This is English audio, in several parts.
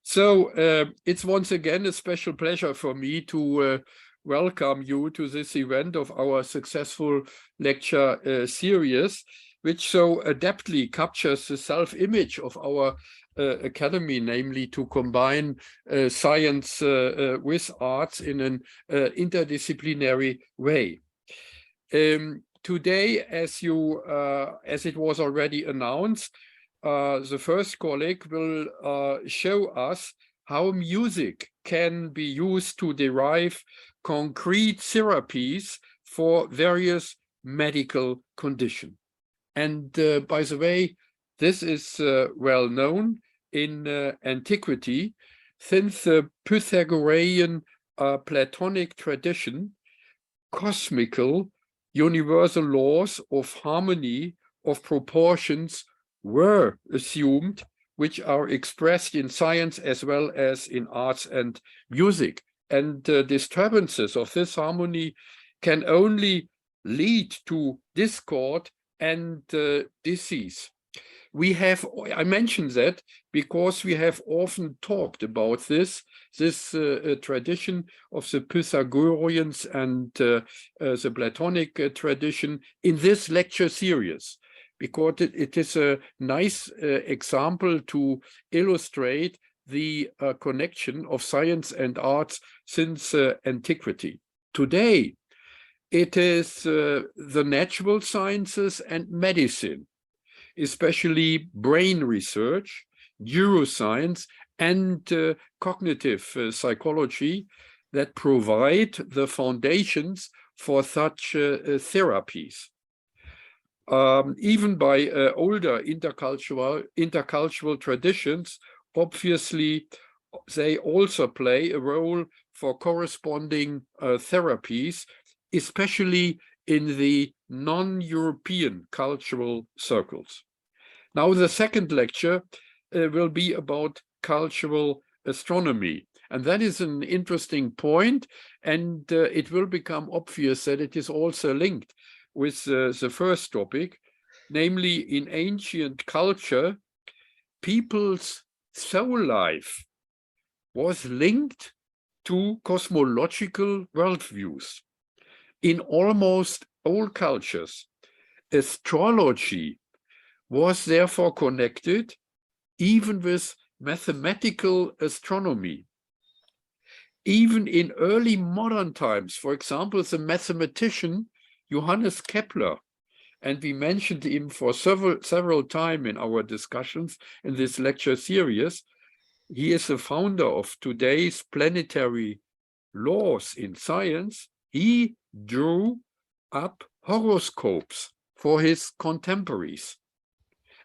So it's once again a special pleasure for me to welcome you to this event of our successful lecture series, which so adeptly captures the self-image of our academy, namely to combine science with arts in an interdisciplinary way. Today, as it was already announced, the first colleague will show us how music can be used to derive concrete therapies for various medical conditions. And by the way, this is well known in antiquity, since the Pythagorean Platonic tradition, cosmical universal laws of harmony, of proportions, were assumed, which are expressed in science as well as in arts and music. And disturbances of this harmony can only lead to discord and disease. I mentioned that because we have often talked about this tradition of the Pythagoreans and the Platonic tradition in this lecture series, because it is a nice example to illustrate the connection of science and arts since antiquity. Today, it is the natural sciences and medicine, especially brain research, neuroscience, and cognitive psychology that provide the foundations for such therapies. Even by older intercultural traditions, obviously, they also play a role for corresponding therapies, especially in the non-European cultural circles. Now, the second lecture will be about cultural astronomy. And that is an interesting point, and it will become obvious that it is also linked with the first topic, namely in ancient culture, people's soul life was linked to cosmological worldviews. In almost all cultures, astrology was therefore connected even with mathematical astronomy. Even in early modern times, for example, the mathematician Johannes Kepler, and we mentioned him for several times in our discussions in this lecture series, he is the founder of today's planetary laws in science. He drew up horoscopes for his contemporaries.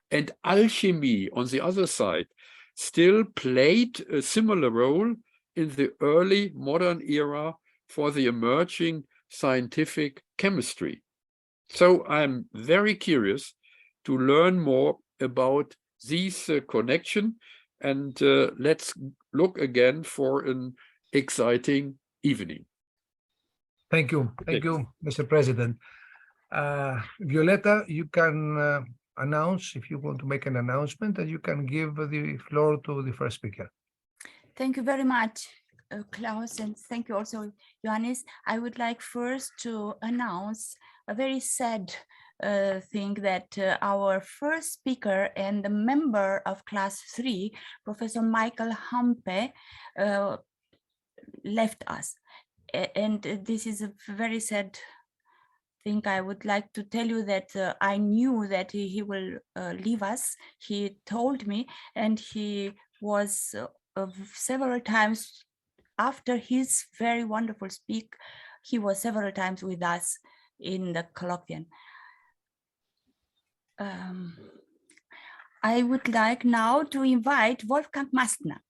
And alchemy, on the other side, still played a similar role in the early modern era for the emerging scientific chemistry. So I'm very curious to learn more about these connection, and let's look again for an exciting evening. Thank you, Mr. President. Violeta, you can announce, if you want to make an announcement, and you can give the floor to the first speaker. Thank you very much, Klaus, and thank you also, Ioannis. I would like first to announce a very sad thing that our first speaker and the member of class 3, Professor Michael Hampe, left us. And this is a very sad thing. I would like to tell you that I knew that he will leave us. He told me, and he was several times after his very wonderful speak, he was several times with us in the Colloquium. I would like now to invite Wolfgang Mastnak.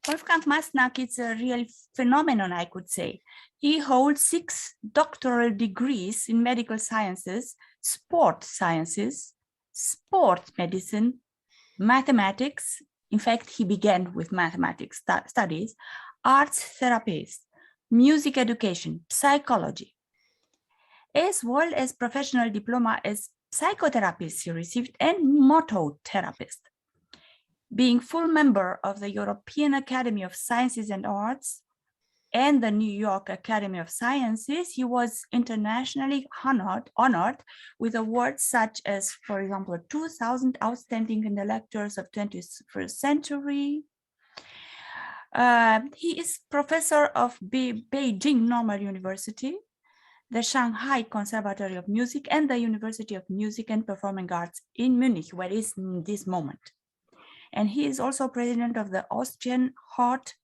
Wolfgang Mastnak is a real phenomenon, I could say. He holds 6 doctoral degrees in medical sciences, sport sciences, sport medicine, mathematics. In fact, he began with mathematics studies, arts therapies, music education, psychology, as well as professional diploma as psychotherapist he received and motto therapist. Being full member of the European Academy of Sciences and Arts and the New York Academy of Sciences, he was internationally honored with awards such as, for example, 2000 Outstanding Intellectuals of 21st Century. He is professor of Beijing Normal University, the Shanghai Conservatory of Music, and the University of Music and Performing Arts in Munich, where he is in this moment. And he is also president of the Austrian Heart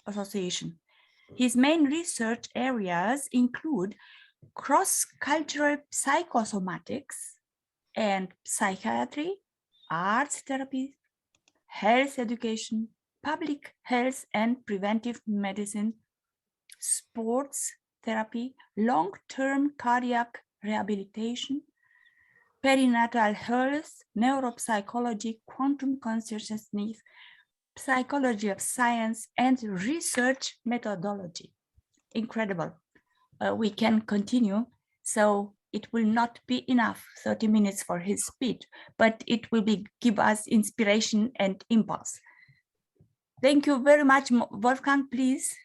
Association. His main research areas include cross-cultural psychosomatics and psychiatry, arts therapy, health education, public health and preventive medicine, sports therapy, long-term cardiac rehabilitation, perinatal health, neuropsychology, quantum consciousness, psychology of science, and research methodology. Incredible. We can continue. So it will not be enough 30 minutes for his speech, but it will give us inspiration and impulse. Thank you very much, Wolfgang, please.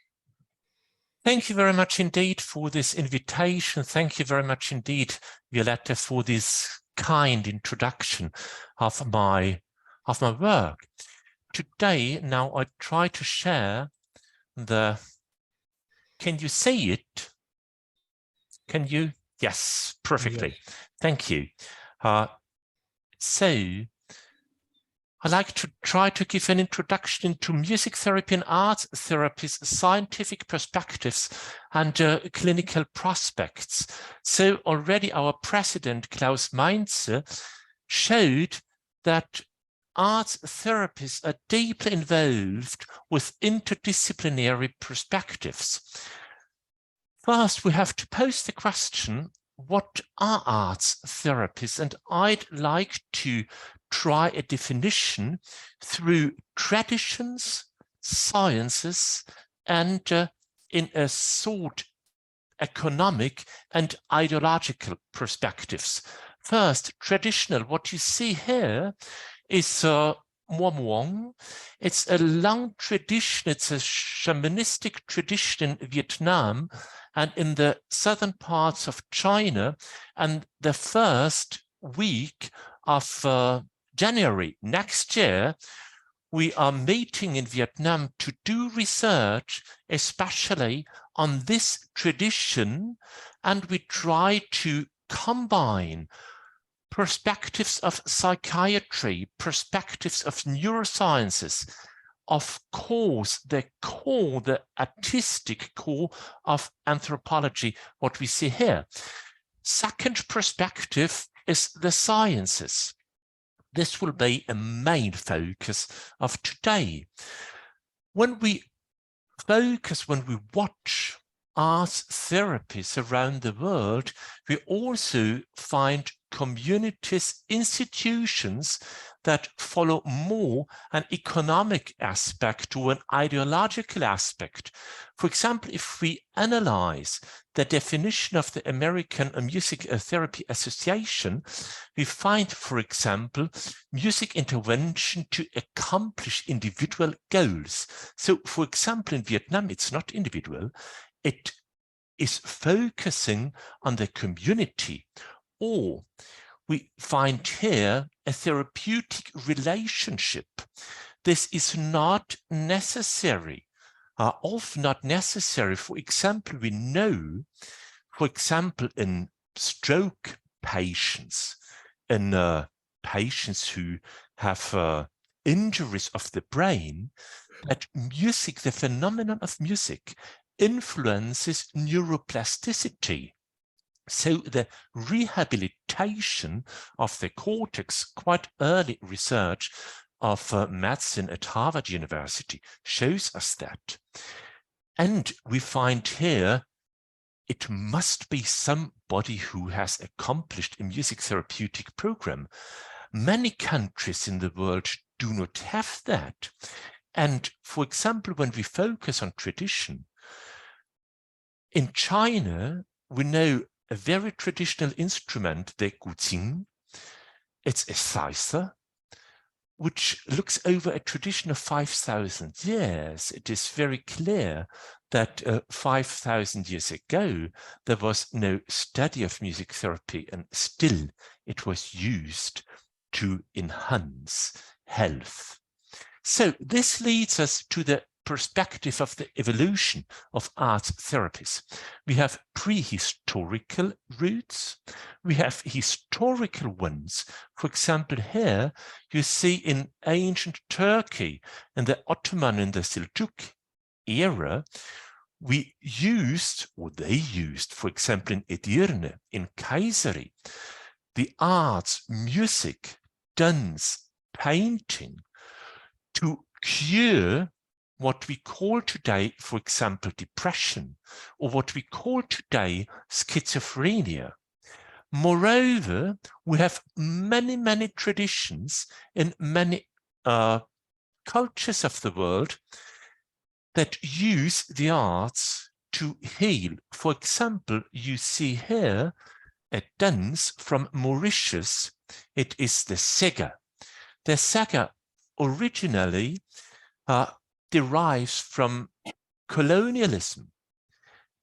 Thank you very much indeed for this invitation. Thank you very much indeed, Violeta, for this kind introduction of my work. Today, now I try to share the, can you see it? Can you? Yes, perfectly. Yes. Thank you. So I'd like to try to give an introduction into music therapy and arts therapies, scientific perspectives and clinical prospects. So already our president, Klaus Mainze, showed that arts therapies are deeply involved with interdisciplinary perspectives. First, we have to pose the question, what are arts therapies? And I'd like to try a definition through traditions, sciences, and in a sort economic and ideological perspectives. First, traditional. What you see here is Muamuang. It's a long tradition. It's a shamanistic tradition in Vietnam and in the southern parts of China. And the first week of January next year, we are meeting in Vietnam to do research, especially on this tradition, and we try to combine perspectives of psychiatry, perspectives of neurosciences, of course, the core, the artistic core of anthropology, what we see here. Second perspective is the sciences. This will be a main focus of today. When we focus, when we watch arts therapies around the world, we also find communities, institutions that follow more an economic aspect or an ideological aspect. For example, if we analyze the definition of the American Music Therapy Association, we find, for example, music intervention to accomplish individual goals. So, for example, in Vietnam, it's not individual, it is focusing on the community. Or we find here a therapeutic relationship. This is not necessary, often not necessary. For example, we know, for example, in stroke patients, in patients who have injuries of the brain, that music, the phenomenon of music, influences neuroplasticity. So the rehabilitation of the cortex, quite early research of medicine at Harvard University shows us that. And we find here, it must be somebody who has accomplished a music therapeutic program. Many countries in the world do not have that. And for example, when we focus on tradition, in China, we know a very traditional instrument, the guzheng. It's a sizer. which looks over a tradition of 5,000 years. It is very clear that 5,000 years ago, there was no study of music therapy, and still it was used to enhance health. So this leads us to the perspective of the evolution of arts therapies. We have prehistorical roots, we have historical ones. For example, here you see in ancient Turkey, in the Ottoman and the Seljuk era, we used, or they used, for example, in Edirne, in Kayseri, the arts, music, dance, painting, to cure what we call today, for example, depression, or what we call today schizophrenia. Moreover, we have many, many traditions in many cultures of the world that use the arts to heal. For example, you see here a dance from Mauritius. It is the sega. The sega originally derives from colonialism.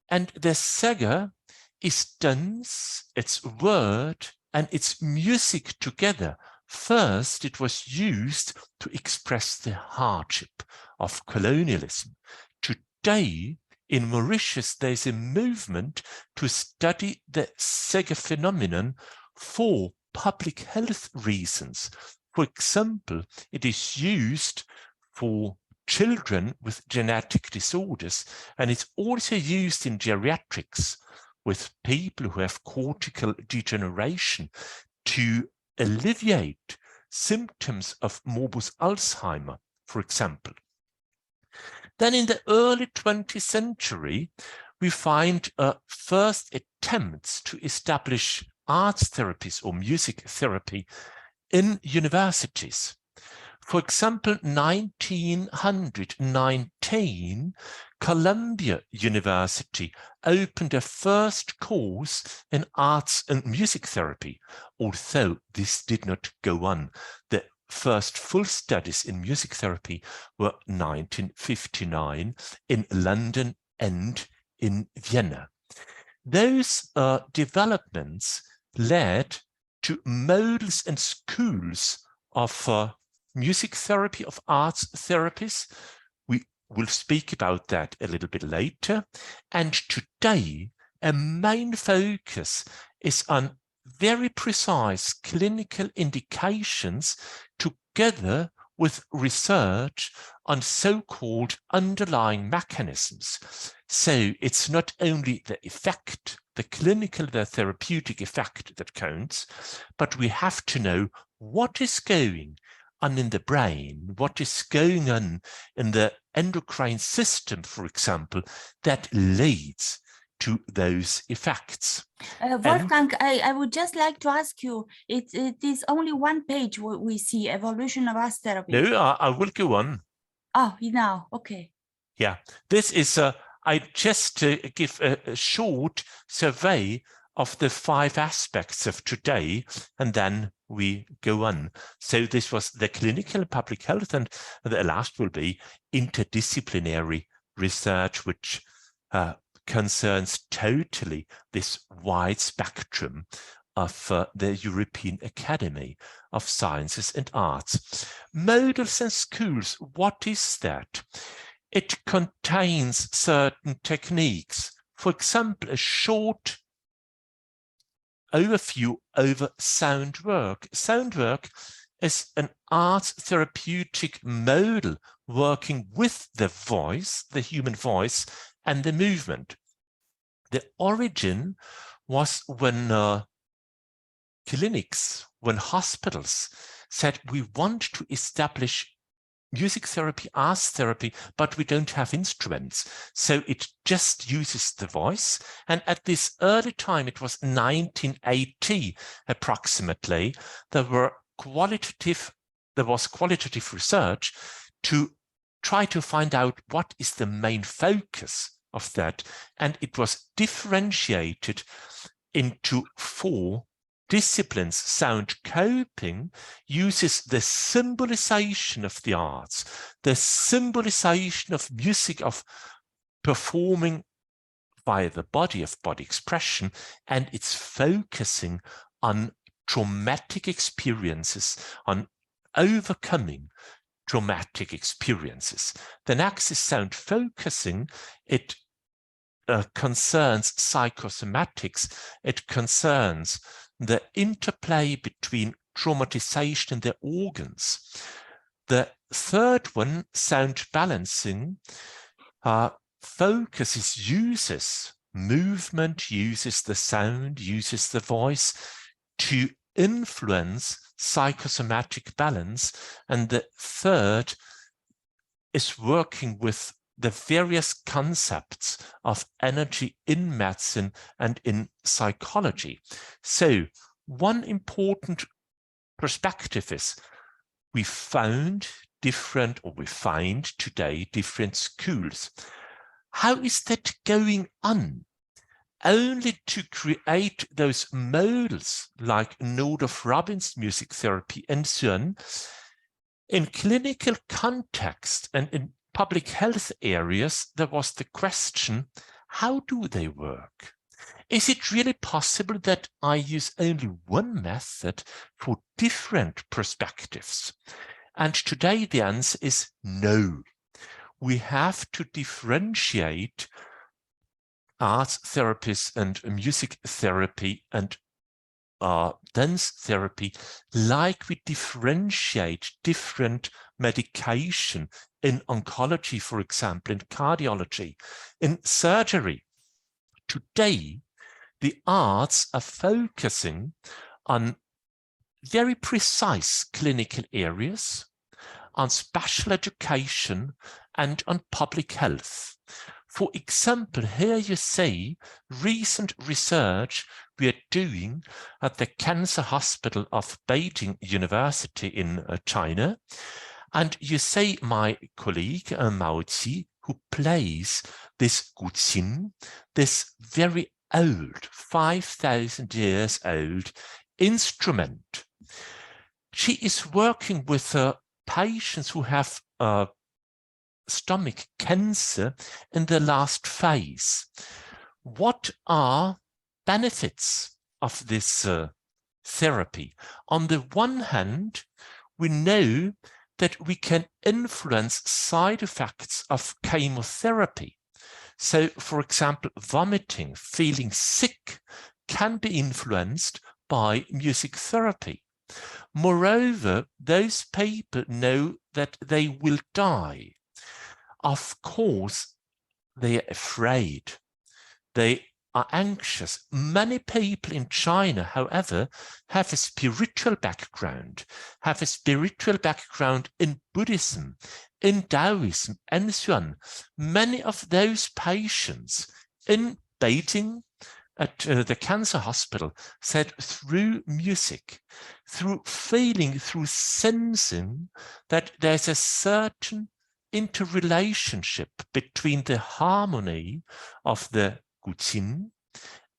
And the sega is dance, its word, and its music together. First, it was used to express the hardship of colonialism. Today, in Mauritius, there's a movement to study the sega phenomenon for public health reasons. For example, it is used for children with genetic disorders, and it's also used in geriatrics with people who have cortical degeneration to alleviate symptoms of morbus Alzheimer, for example. Then in the early 20th century, we find first attempts to establish arts therapies or music therapy in universities. For example, 1919, Columbia University opened a first course in arts and music therapy, although this did not go on. The first full studies in music therapy were 1959 in London and in Vienna. Those developments led to models and schools of music therapy, of arts therapies. We will speak about that a little bit later. And today, a main focus is on very precise clinical indications together with research on so-called underlying mechanisms. So it's not only the effect, the clinical, the therapeutic effect that counts, but we have to know what is going on in the brain, what is going on in the endocrine system, for example, that leads to those effects. Wolfgang, I would just like to ask you, it is only one page where we see evolution of arts therapy. No, I will go on. Oh, now, okay. Yeah, this is, I just give a short survey of the 5 aspects of today, and then we go on. So this was the clinical public health, and the last will be interdisciplinary research, which concerns totally this wide spectrum of the European Academy of Sciences and Arts. Models and schools, what is that? It contains certain techniques. For example, a short overview over sound work. Sound work is an arts therapeutic model working with the voice, the human voice, and the movement. The origin was when clinics, when hospitals said, we want to establish music therapy, arts therapy, but we don't have instruments. So it just uses the voice. And at this early time, it was 1980 approximately, there was qualitative research to try to find out what is the main focus of that. And it was differentiated into 4 disciplines, sound coping, uses the symbolization of the arts, the symbolization of music, of performing via the body, of body expression, and it's focusing on traumatic experiences, on overcoming traumatic experiences. The next is sound focusing. It concerns psychosomatics. It concerns the interplay between traumatization and the organs. The third one, sound balancing, focuses, uses movement, uses the sound, uses the voice to influence psychosomatic balance. And the third is working with the various concepts of energy in medicine and in psychology. So one important perspective is we find today different schools. How is that going on? Only to create those models like Nodorf Robbins music therapy and so on, in clinical context and in public health areas, there was the question, how do they work? Is it really possible that I use only one method for different perspectives? And today the answer is no. We have to differentiate arts therapies and music therapy and dance therapy like we differentiate different medication in oncology, for example, in cardiology, in surgery. Today, the arts are focusing on very precise clinical areas, on special education, and on public health. For example, here you see recent research we are doing at the Cancer Hospital of Beijing University in China. And you see my colleague Mao Qi, who plays this guqin, this very old, 5,000 years old instrument. She is working with patients who have stomach cancer in the last phase. What are benefits of this therapy? On the one hand, we know that we can influence side effects of chemotherapy. So, for example, vomiting, feeling sick can be influenced by music therapy. Moreover, those people know that they will die. Of course, they are afraid. They are anxious. Many people in China, however, have a spiritual background, in Buddhism, in Taoism, and so on. Many of those patients in Beijing at the cancer hospital said through music, through feeling, through sensing, that there's a certain interrelationship between the harmony of the guqin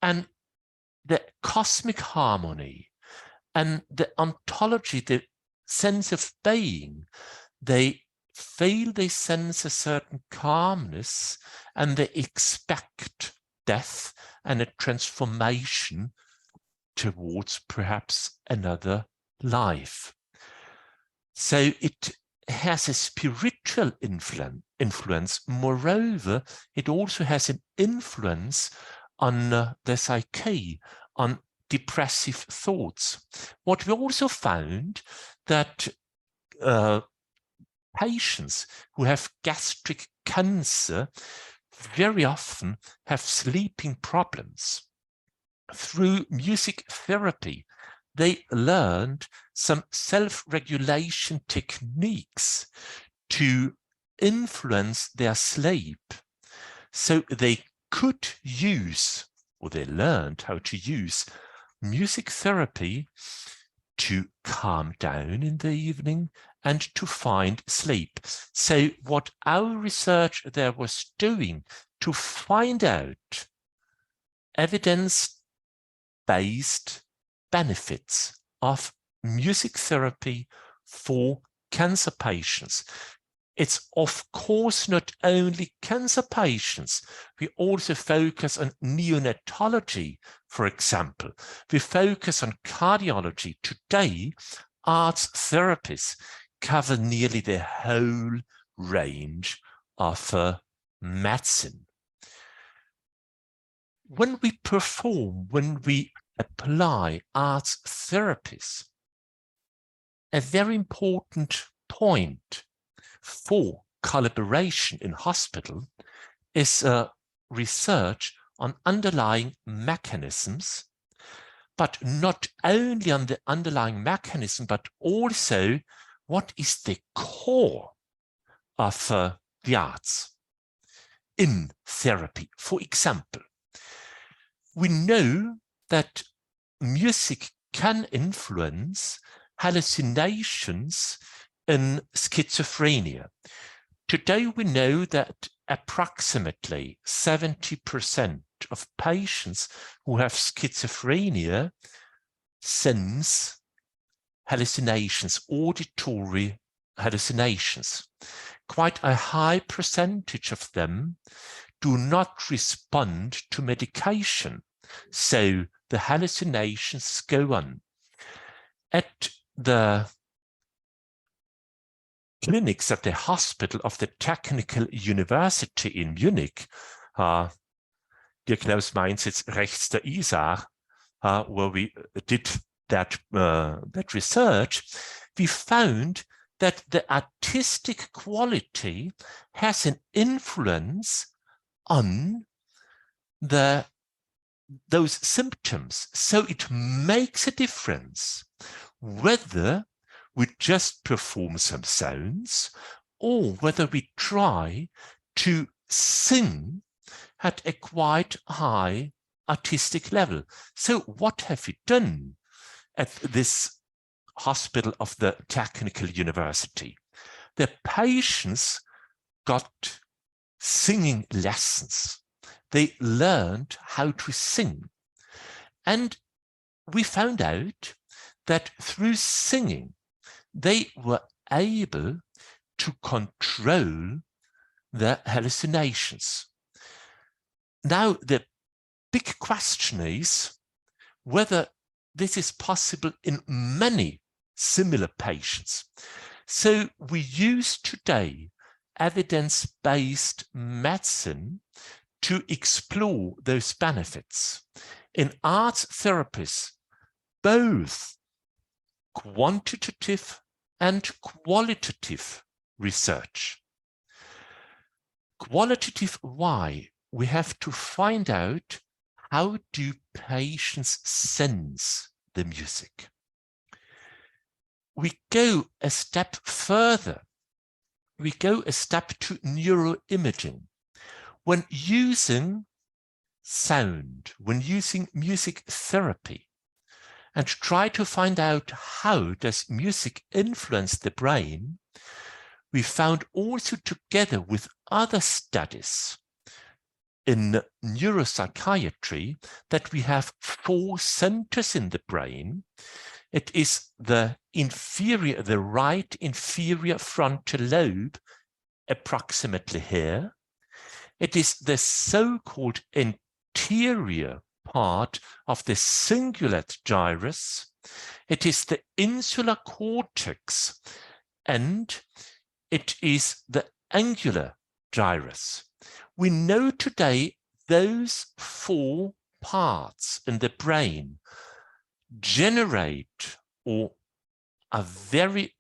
and the cosmic harmony and the ontology, the sense of being. They feel, they sense a certain calmness, and they expect death and a transformation towards perhaps another life. So it has a spiritual influence. Moreover, it also has an influence on the psyche, on depressive thoughts. What we also found that patients who have gastric cancer very often have sleeping problems. Through music therapy, they learned some self-regulation techniques to influence their sleep. So they could use, or they learned how to use music therapy to calm down in the evening and to find sleep. So what our research there was doing to find out evidence-based benefits of music therapy for cancer patients. It's of course not only cancer patients. We also focus on neonatology, for example. We focus on cardiology. Today, arts therapies cover nearly the whole range of medicine. When we apply arts therapies, a very important point for collaboration in hospital is research on underlying mechanisms, but not only on the underlying mechanism, but also what is the core of the arts in therapy. For example, we know that music can influence hallucinations in schizophrenia. Today we know that approximately 70% of patients who have schizophrenia sense hallucinations, auditory hallucinations. Quite a high percentage of them do not respond to medication, so the hallucinations go on. At the clinics at the hospital of the Technical University in Munich, dear Klaus Mainz, it's rechts der EASA, where we did that research, we found that the artistic quality has an influence on those symptoms. So it makes a difference whether we just perform some sounds or whether we try to sing at a quite high artistic level. So what have we done at this hospital of the Technical University? The patients got singing lessons. They learned how to sing. And we found out that through singing, they were able to control their hallucinations. Now, the big question is whether this is possible in many similar patients. So we use today evidence-based medicine to explore those benefits. In arts therapies, both quantitative and qualitative research. Qualitative, why? We have to find out how do patients sense the music. We go a step further. We go a step to neuroimaging. When using sound, when using music therapy, and try to find out how does music influence the brain, we found also together with other studies in neuropsychiatry that we have 4 centers in the brain. It is the right inferior frontal lobe, approximately here. It is the so-called anterior part of the cingulate gyrus. It is the insular cortex, and it is the angular gyrus. We know today those 4 parts in the brain generate or are very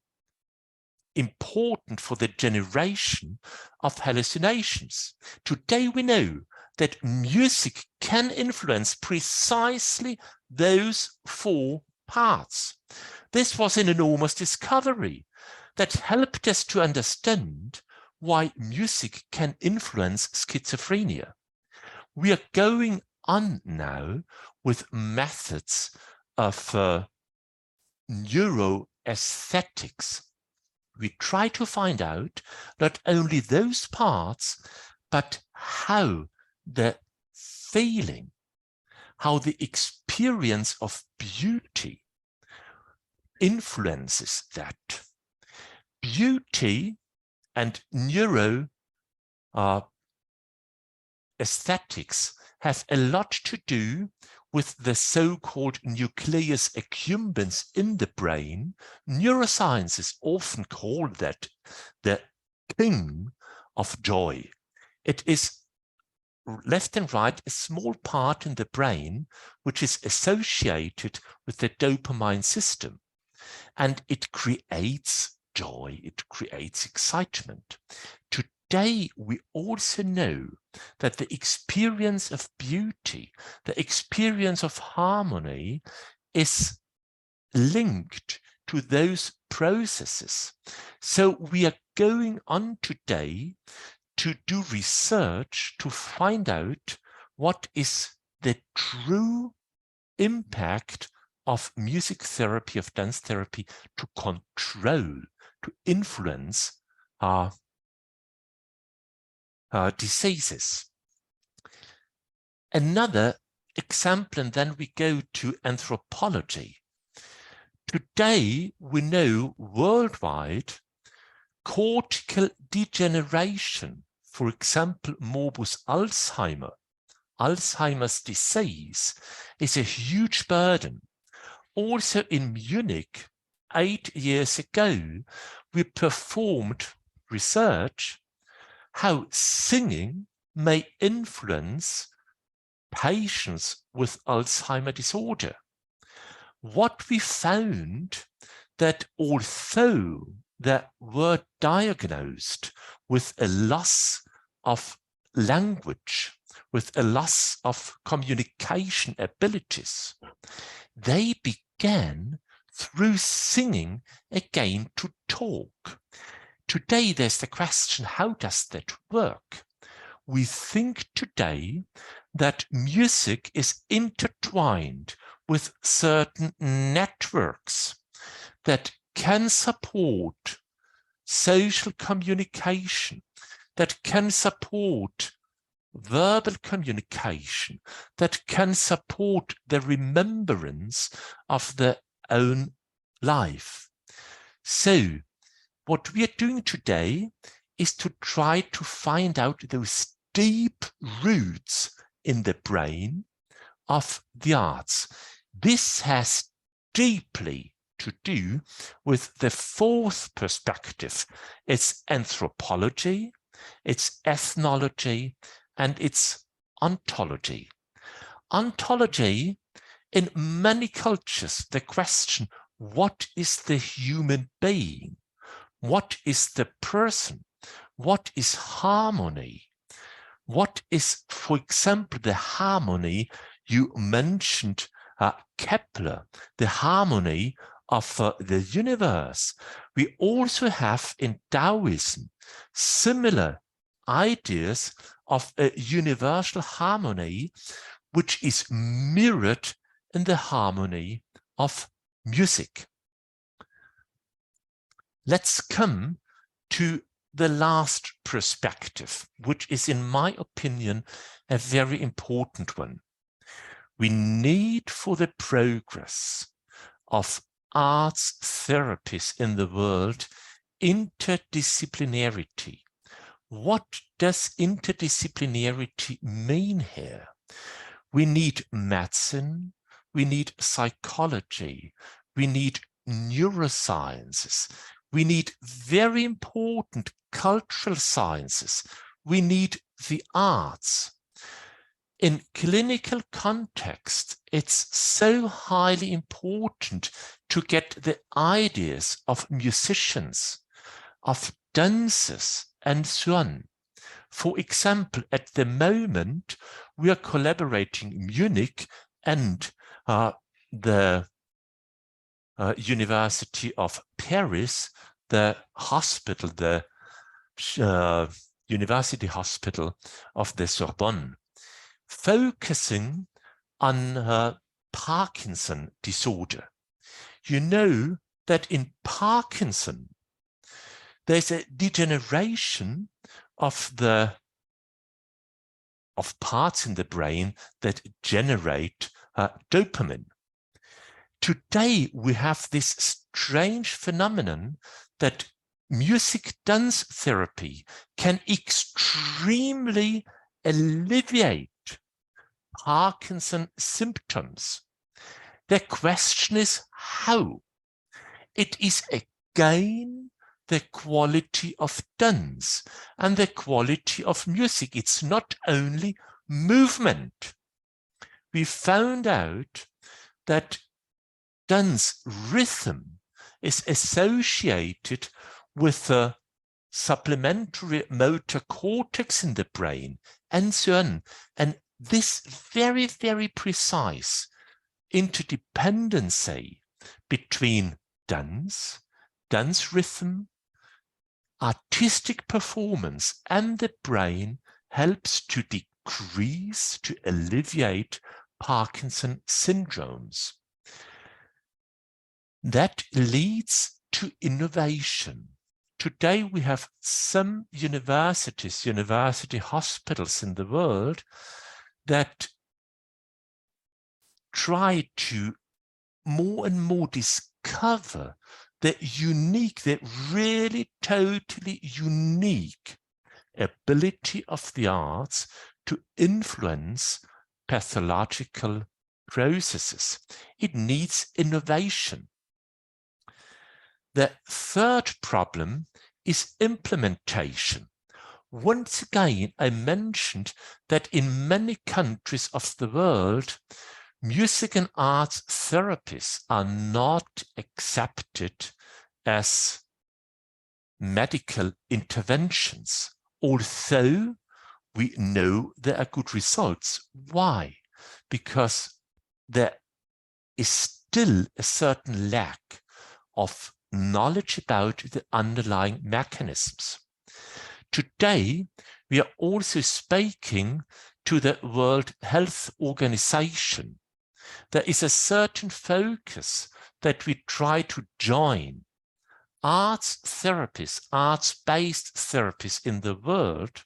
important for the generation of hallucinations. Today we know that music can influence precisely those 4 parts. This was an enormous discovery that helped us to understand why music can influence schizophrenia. We are going on now with methods of neuroaesthetics. We try to find out not only those parts, but how the feeling, how the experience experience of beauty influences that. Beauty and neuro aesthetics have a lot to do with the so-called nucleus accumbens in the brain. Neurosciences often call that the king of joy. It is left and right a small part in the brain which is associated with the dopamine system, and it creates joy, it creates excitement. Today, we also know that the experience of beauty, the experience of harmony is linked to those processes. So we are going on today to do research to find out what is the true impact of music therapy, of dance therapy, to control, to influence our diseases. Another example, and then we go to anthropology. Today, we know worldwide cortical degeneration, for example, morbus Alzheimer's disease, is a huge burden. Also in Munich, 8 years ago, we performed research how singing may influence patients with Alzheimer's disorder. What we found, that although they were diagnosed with a loss of language, with a loss of communication abilities, they began through singing again to talk. Today, there's the question, how does that work? We think today that music is intertwined with certain networks that can support social communication, that can support verbal communication, that can support the remembrance of their own life. So, what we are doing today is to try to find out those deep roots in the brain of the arts. This has deeply to do with the fourth perspective. It's anthropology, it's ethnology, and it's ontology. Ontology, in many cultures, the question, what is the human being? What is the person? What is harmony? What is, for example, the harmony you mentioned, Kepler, the harmony of the universe? We also have in Taoism similar ideas of a universal harmony, which is mirrored in the harmony of music. Let's come to the last perspective, which is, in my opinion, a very important one. We need, for the progress of arts therapies in the world, interdisciplinarity. What does interdisciplinarity mean here? We need medicine, we need psychology, we need neurosciences, we need very important cultural sciences, we need the arts. In clinical context, it's so highly important to get the ideas of musicians, of dancers, and so on. For example, at the moment, we are collaborating in Munich and the University of Paris, the hospital, the University Hospital of the Sorbonne, focusing on Parkinson disorder. You know that in Parkinson, there's a degeneration of parts in the brain that generate dopamine. Today, we have this strange phenomenon that music dance therapy can extremely alleviate Parkinson's symptoms. The question is how? It is again the quality of dance and the quality of music. It's not only movement. We found out that dance rhythm is associated with the supplementary motor cortex in the brain and so on. And this very, very precise interdependency between dance rhythm, artistic performance, and the brain helps to decrease, to alleviate Parkinson syndromes. That leads to innovation. Today we have some universities, university hospitals in the world that try to more and more discover the unique, the really totally unique ability of the arts to influence pathological processes. It needs innovation. The third problem is implementation. Once again, I mentioned that in many countries of the world, music and arts therapies are not accepted as medical interventions, although we know there are good results. Why? Because there is still a certain lack of knowledge about the underlying mechanisms. Today, we are also speaking to the World Health Organization. There is a certain focus that we try to join arts therapies, arts-based therapies in the world,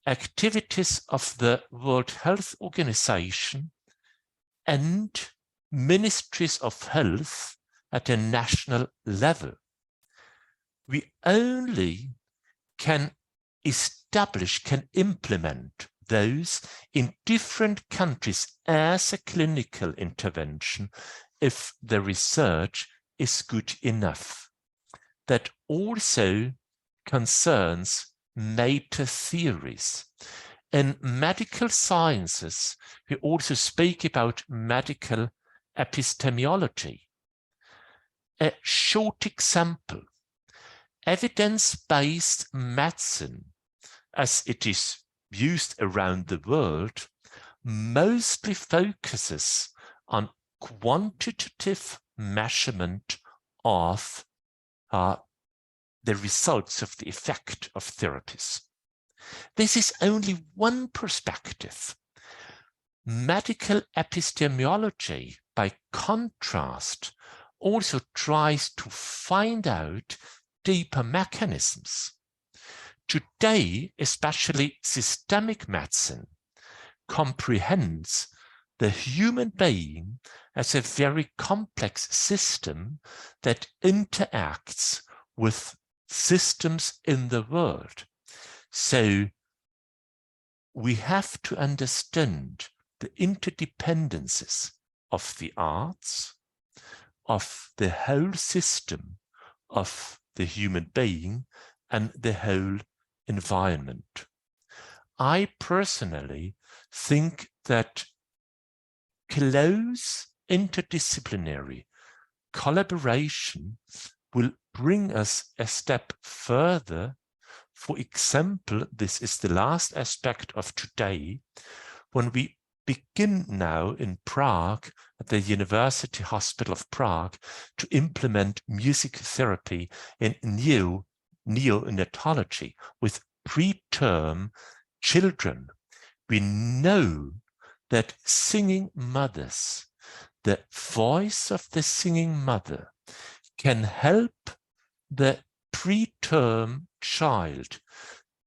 activities of the World Health Organization and ministries of health at a national level. We only can establish, can implement those in different countries as a clinical intervention if the research is good enough. That also concerns meta theories. In medical sciences, we also speak about medical epistemology. A short example, evidence-based medicine, as it is used around the world, mostly focuses on quantitative measurement of the results of the effect of therapies. This is only one perspective. Medical epistemology, by contrast, also tries to find out deeper mechanisms. Today, especially systemic medicine comprehends the human being as a very complex system that interacts with systems in the world. So we have to understand the interdependencies of the arts, of the whole system of the human being and the whole environment. I personally think that close interdisciplinary collaboration will bring us a step further. For example, this is the last aspect of today, when we begin now in Prague, at the University Hospital of Prague, to implement music therapy in neonatology with preterm children. We know that singing mothers, the voice of the singing mother, can help the preterm child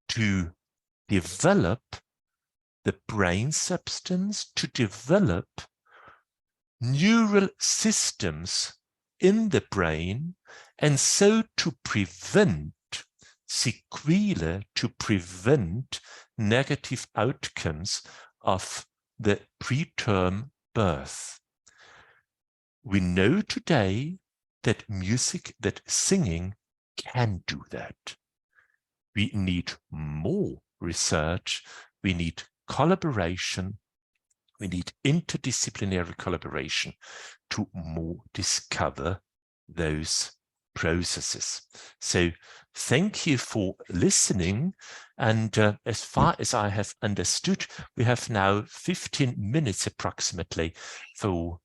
to develop the brain substance to develop neural systems in the brain, and so to prevent sequelae, to prevent negative outcomes of the preterm birth. We know today that music, that singing can do that. We need more research, we need collaboration, we need interdisciplinary collaboration to more discover those processes. So thank you for listening. And as far as I have understood, we have now 15 minutes approximately for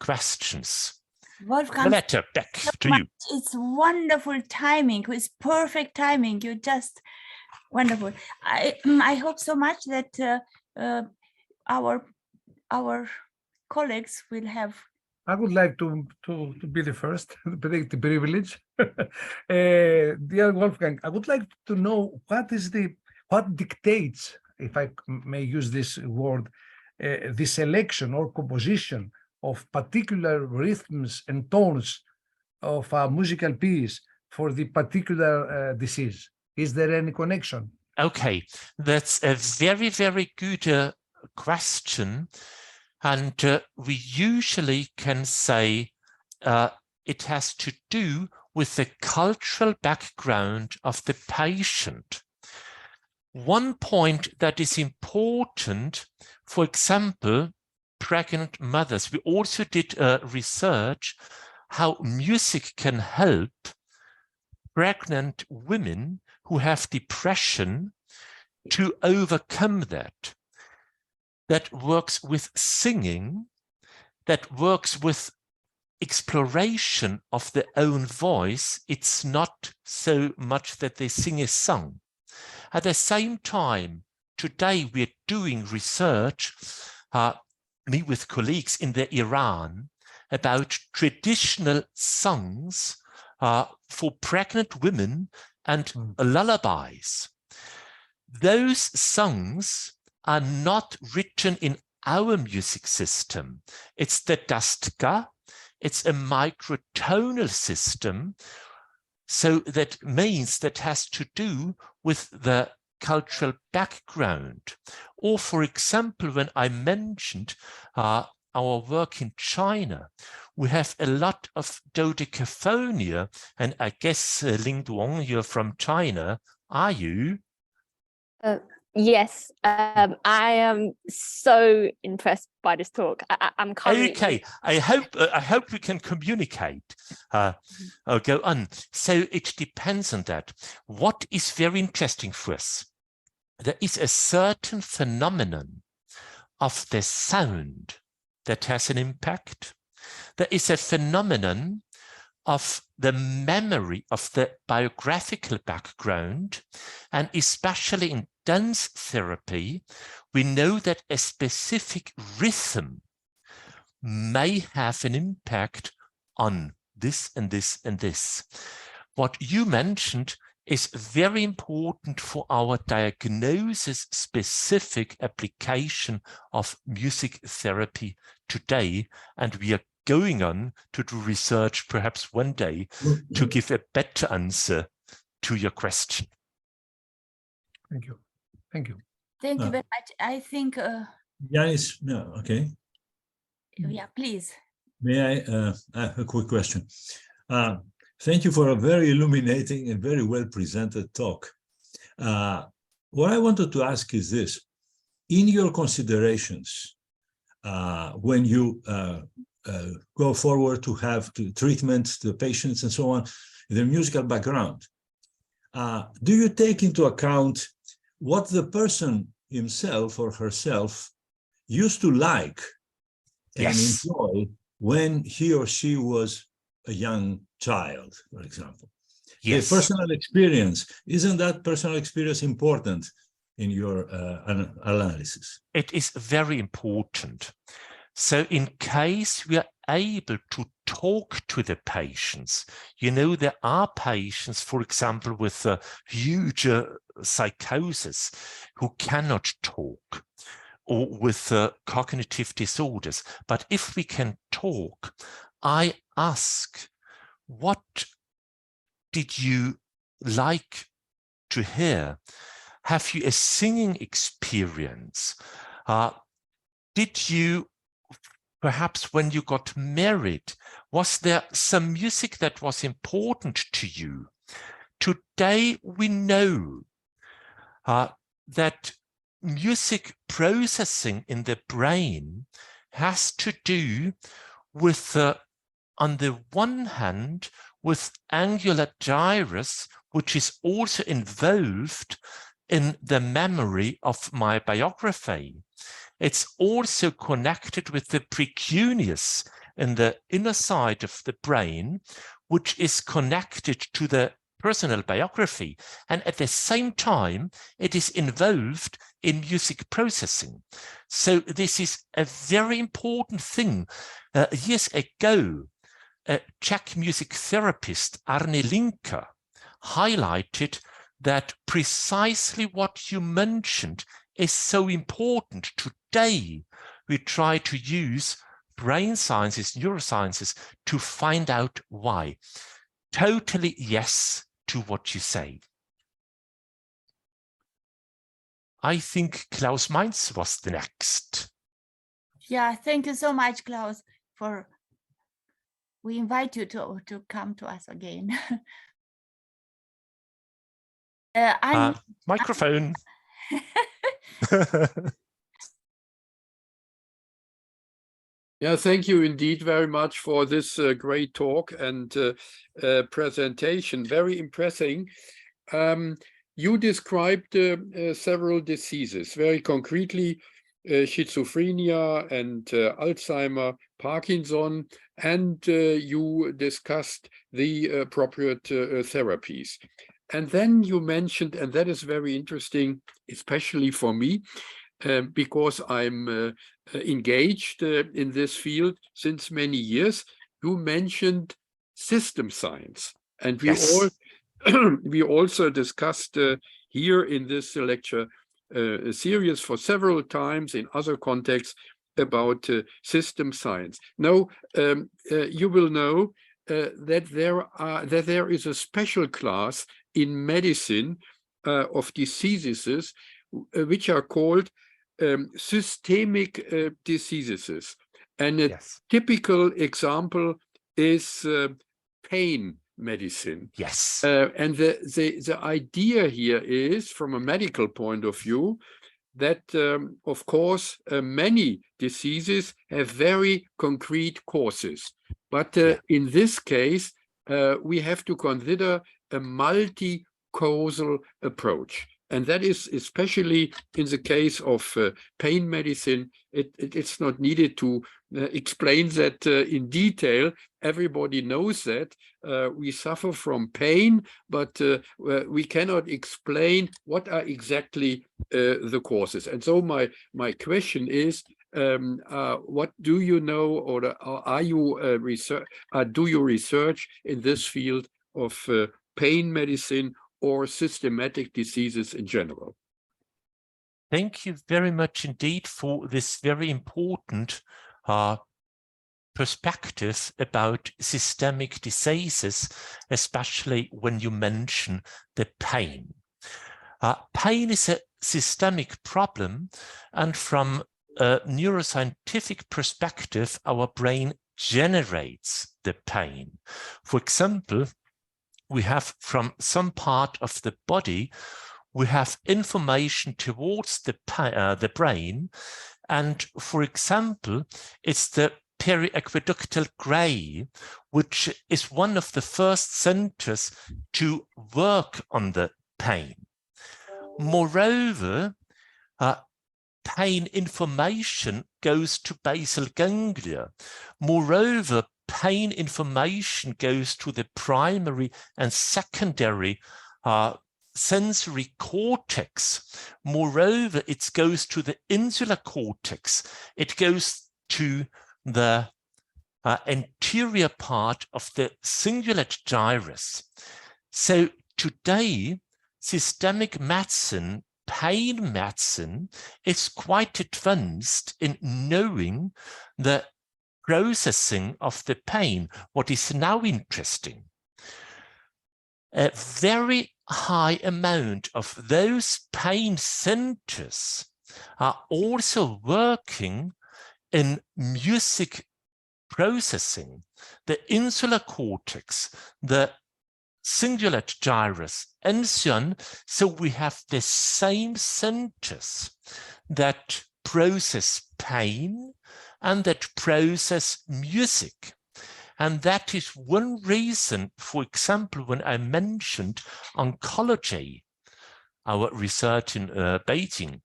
questions. Wolfgang, Violeta, back to you. it's wonderful timing. It's perfect timing. You just wonderful. I hope so much that our colleagues will have. I would like to be the first, the privilege. Dear Wolfgang, I would like to know what dictates, if I may use this word, the selection or composition of particular rhythms and tones of a musical piece for the particular disease. Is there any connection? Okay, that's a very, very good question. And we usually can say it has to do with the cultural background of the patient. One point that is important, for example, pregnant mothers. We also did research how music can help pregnant women who have depression to overcome that. That works with singing, that works with exploration of their own voice. It's not so much that they sing a song. At the same time, today we're doing research, me with colleagues in the Iran, about traditional songs for pregnant women and lullabies. Those songs are not written in our music system. It's the dastka, it's a microtonal system. So that means that has to do with the cultural background. Or for example, when I mentioned our work in China, we have a lot of dodecaphonia, and I guess Ling Duong, you're from China, are you? Yes, I am so impressed by this talk. I'm currently... Okay, I hope we can communicate. I'll go on. So it depends on that. What is very interesting for us? There is a certain phenomenon of the sound that has an impact. There is a phenomenon of the memory of the biographical background, and especially in dance therapy, we know that a specific rhythm may have an impact on this and this and this. What you mentioned is very important for our diagnosis-specific application of music therapy today, and we are going on to do research perhaps one day to give a better answer to your question. Thank you. Thank you. Thank you very much. I think. Ioannis, no, okay. Yeah, please. May I have a quick question? Thank you for a very illuminating and very well presented talk. What I wanted to ask is this: in your considerations, when you go forward to have treatment to patients and so on, their musical background, do you take into account what the person himself or herself used to like and enjoy when he or she was a young child, for example? Yes. The personal experience, isn't that personal experience important in your analysis? It is very important. So in case we are able to talk to the patients. You know, there are patients, for example, with huge psychosis who cannot talk, or with cognitive disorders. But if we can talk, I ask, what did you like to hear? Have you a singing experience? Did you, perhaps when you got married, was there some music that was important to you? Today we know that music processing in the brain has to do with, on the one hand, with angular gyrus, which is also involved in the memory of my biography. It's also connected with the precuneus in the inner side of the brain, which is connected to the personal biography. And at the same time, it is involved in music processing. So this is a very important thing. Years ago, a Czech music therapist, Arne Linker, highlighted that precisely what you mentioned is so important. Today, we try to use brain sciences, neurosciences, to find out why. Totally yes to what you say. I think Klaus Mainz was the next. Yeah, thank you so much, Klaus, we invite you to come to us again. Microphone. Yeah, thank you indeed very much for this great talk and presentation. Very impressive. You described several diseases, very concretely, schizophrenia and Alzheimer, Parkinson, and you discussed the appropriate therapies. And then you mentioned, and that is very interesting, especially for me, because I'm engaged in this field since many years. You mentioned system science, and we Yes. we also discussed here in this lecture series for several times in other contexts about system science. Now, you will know that there is a special class in medicine of diseases which are called systemic diseases. And a typical example is pain medicine. Yes. And the idea here is, from a medical point of view, that, of course, many diseases have very concrete causes. But in this case, we have to consider a multi-causal approach. And that is especially in the case of pain medicine. It's not needed to explain that in detail. Everybody knows that we suffer from pain, but we cannot explain what are exactly the causes. And so my question is, what do you know, or are you do you research in this field of pain medicine or systematic diseases in general? Thank you very much indeed for this very important perspective about systemic diseases, especially when you mention the pain. Pain is a systemic problem, and from a neuroscientific perspective, our brain generates the pain. For example, we have from some part of the body, we have information towards the brain. And for example, it's the periaqueductal gray, which is one of the first centers to work on the pain. Moreover, pain information goes to basal ganglia. Moreover, pain information goes to the primary and secondary sensory cortex. Moreover, it goes to the insular cortex. It goes to the anterior part of the cingulate gyrus. So today, systemic medicine, pain medicine, is quite advanced in knowing the processing of the pain. What is now interesting, a very high amount of those pain centers are also working in music processing, the insular cortex, the cingulate gyrus, and so on. So we have the same centers that process pain and that process music. And that is one reason, for example, when I mentioned oncology, our research in Beijing,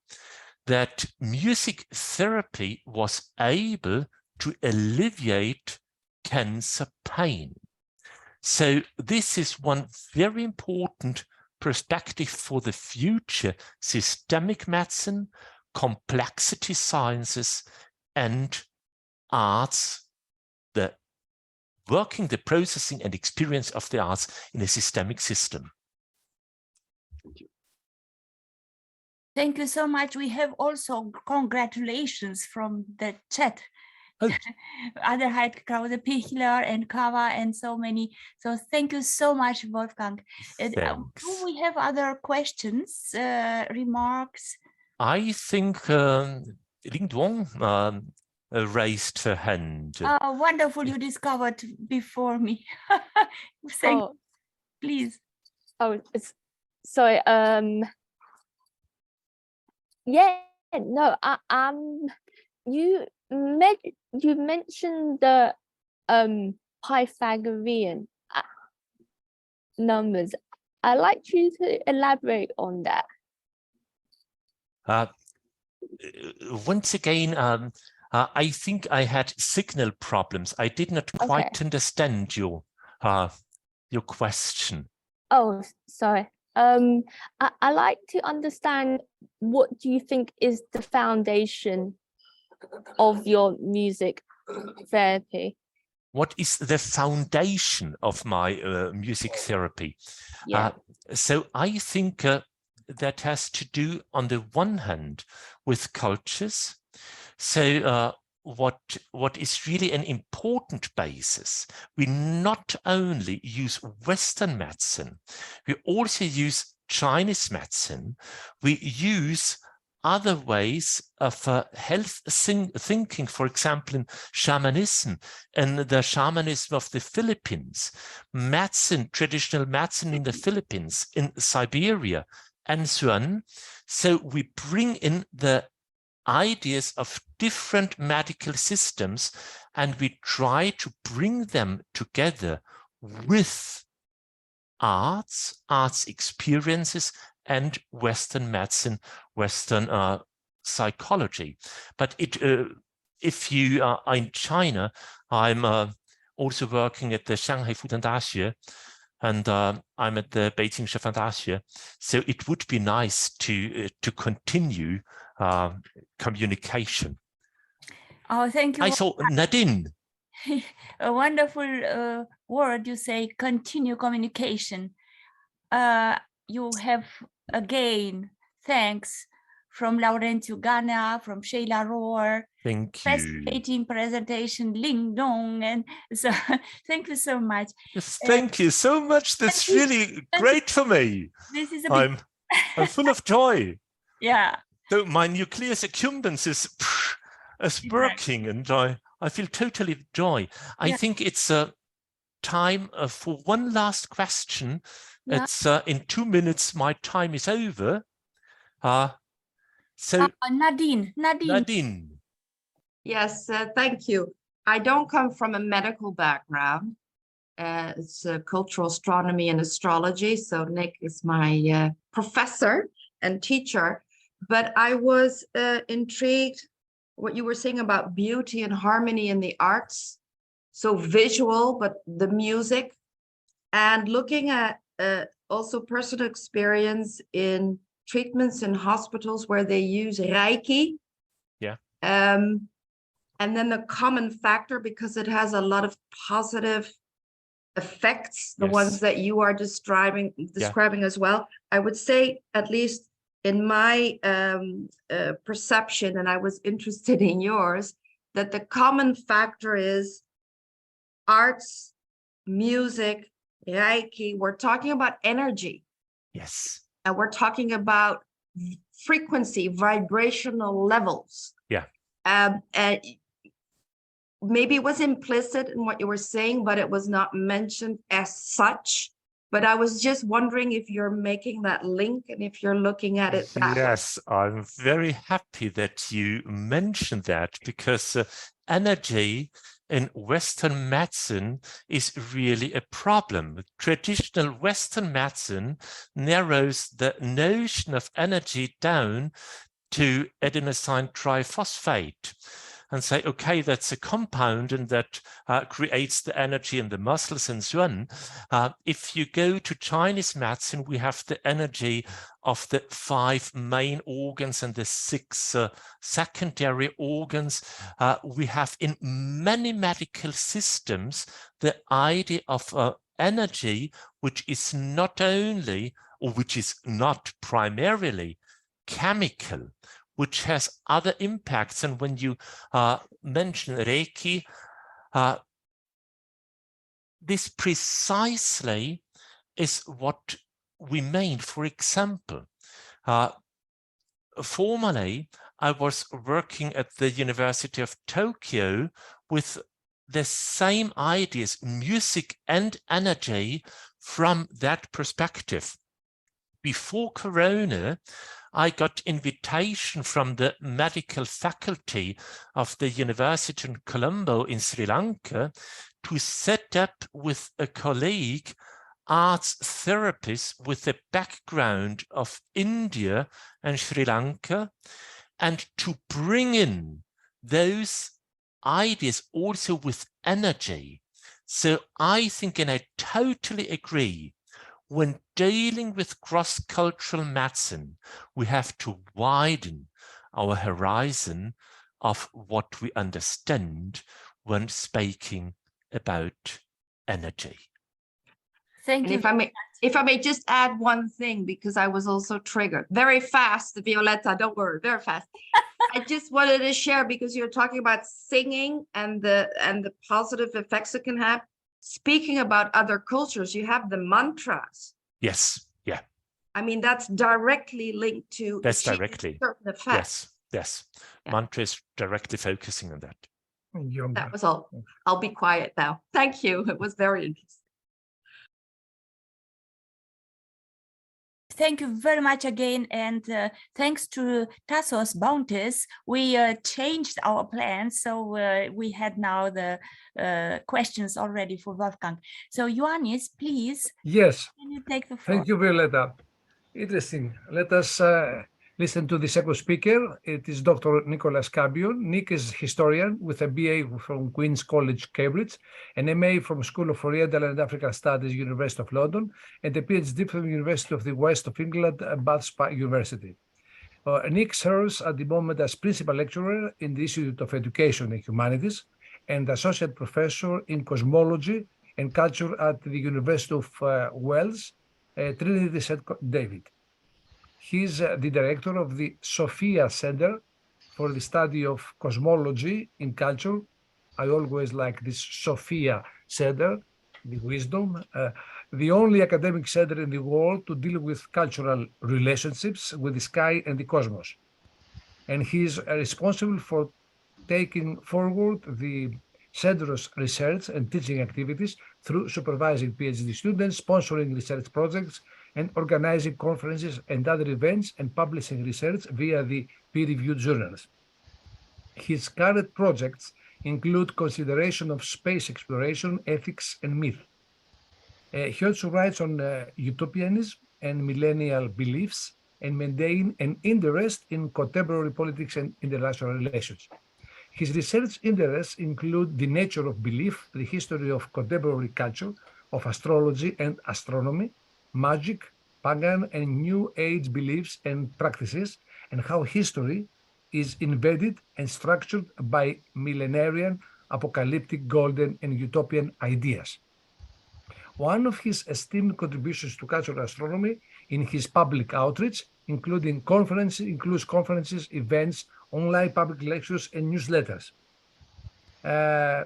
that music therapy was able to alleviate cancer pain. So this is one very important perspective for the future: systemic medicine, complexity sciences, and arts, the working, the processing and experience of the arts in a systemic system. Thank you. Thank you so much. We have also congratulations from the chat. Oh. Adelheid Krause-Pichler and Kava and so many. So thank you so much, Wolfgang. Do we have other questions, remarks? I think Ling Duong raised her hand. Oh, wonderful. You discovered before me. Please. Oh, sorry. Yeah, no, you mentioned the Pythagorean numbers. I'd like you to elaborate on that. Once again, I think I had signal problems. I did not quite understand your question. Oh, sorry. I like to understand, what do you think is the foundation of your music therapy? What is the foundation of my music therapy? Yeah. So I think that has to do, on the one hand, with cultures. So what is really an important basis, we not only use Western medicine, we also use Chinese medicine, we use other ways of health thinking, for example, in shamanism and the shamanism of the Philippines, medicine, traditional medicine in the Philippines, in Siberia, and so on. So we bring in the ideas of different medical systems and we try to bring them together with arts experiences, and Western medicine, Western psychology. But if you are in China, I'm also working at the Shanghai Fudan Daxue, and I'm at the Beijing Shifan Daxue. So it would be nice to continue communication. Oh, thank you. I saw Nadine. A wonderful word you say, continue communication. You have again, thanks from Laurentiu Gana, from Sheila Rohr. Thank you. Fascinating presentation, Ling Dong, and so thank you so much. Thank you so much. That's really great for me. This is I'm full of joy. Yeah. So my nucleus accumbens is working, and I feel totally joy. I think it's time for one last question. Yeah. It's in 2 minutes. My time is over. So Nadine. Yes, thank you. I don't come from a medical background. It's cultural astronomy and astrology. So Nick is my professor and teacher. But I was intrigued what you were saying about beauty and harmony in the arts. So visual, but the music, and looking at also personal experience in treatments in hospitals where they use Reiki. Yeah. And and then the common factor, because it has a lot of positive effects, the ones that you are describing as well. I would say, at least in my perception, and I was interested in yours, that the common factor is arts, music, reiki. We're talking about energy. Yes. And we're talking about frequency, vibrational levels. Yeah. And maybe it was implicit in what you were saying, but it was not mentioned as such. But I was just wondering if you're making that link and if you're looking at it that way. Yes, I'm very happy that you mentioned that, because energy in Western medicine is really a problem. Traditional Western medicine narrows the notion of energy down to adenosine triphosphate and say, okay, that's a compound and that creates the energy in the muscles and so on. If you go to Chinese medicine, we have the energy of the 5 main organs and the 6 secondary organs. We have in many medical systems the idea of energy, which is not only, or which is not primarily chemical, which has other impacts. And when you mention Reiki, this precisely is what we mean. For example, formerly, I was working at the University of Tokyo with the same ideas, music and energy, from that perspective. Before Corona, I got invitation from the medical faculty of the University in Colombo in Sri Lanka to set up with a colleague arts therapies with a background of India and Sri Lanka, and to bring in those ideas also with energy. So I think, and I totally agree, when dealing with cross-cultural medicine, we have to widen our horizon of what we understand when speaking about energy. Thank you. If I may just add one thing, because I was also triggered. Very fast, Violeta, don't worry, very fast. I just wanted to share, because you're talking about singing and the positive effects it can have. Speaking about other cultures, you have the mantras. Yes, yeah. I mean, that's directly linked to directly certain effects. Yes. Yeah. Mantra is directly focusing on that. That was all. I'll be quiet now. Thank you. It was very interesting. Thank you very much again, and thanks to Tassos bounties, we changed our plans, so we had now the questions already for Wolfgang. So Ioannis, please. Yes. Can you take the floor? Thank you, Violeta. Interesting. Let us listen to the second speaker. It is Dr. Nicholas Campion. Nick is historian with a BA from Queen's College, Cambridge, an MA from School of Oriental and African Studies, University of London, and a PhD from University of the West of England, Bath University. Nick serves at the moment as principal lecturer in the Institute of Education and Humanities and associate professor in cosmology and culture at the University of Wales, Trinity St. David. He's the director of the Sophia Center for the Study of Cosmology in Culture. I always like this Sophia Center, the wisdom, the only academic center in the world to deal with cultural relationships with the sky and the cosmos. And he's responsible for taking forward the center's research and teaching activities through supervising PhD students, sponsoring research projects, and organizing conferences and other events, and publishing research via the peer-reviewed journals. His current projects include consideration of space exploration, ethics, and myth. He also writes on utopianism and millennial beliefs, and maintain an interest in contemporary politics and international relations. His research interests include the nature of belief, the history of contemporary culture, of astrology and astronomy, magic, pagan and New Age beliefs and practices, and how history is embedded and structured by millenarian, apocalyptic, golden, and utopian ideas. One of his esteemed contributions to cultural astronomy in his public outreach includes conferences, events, online public lectures, and newsletters.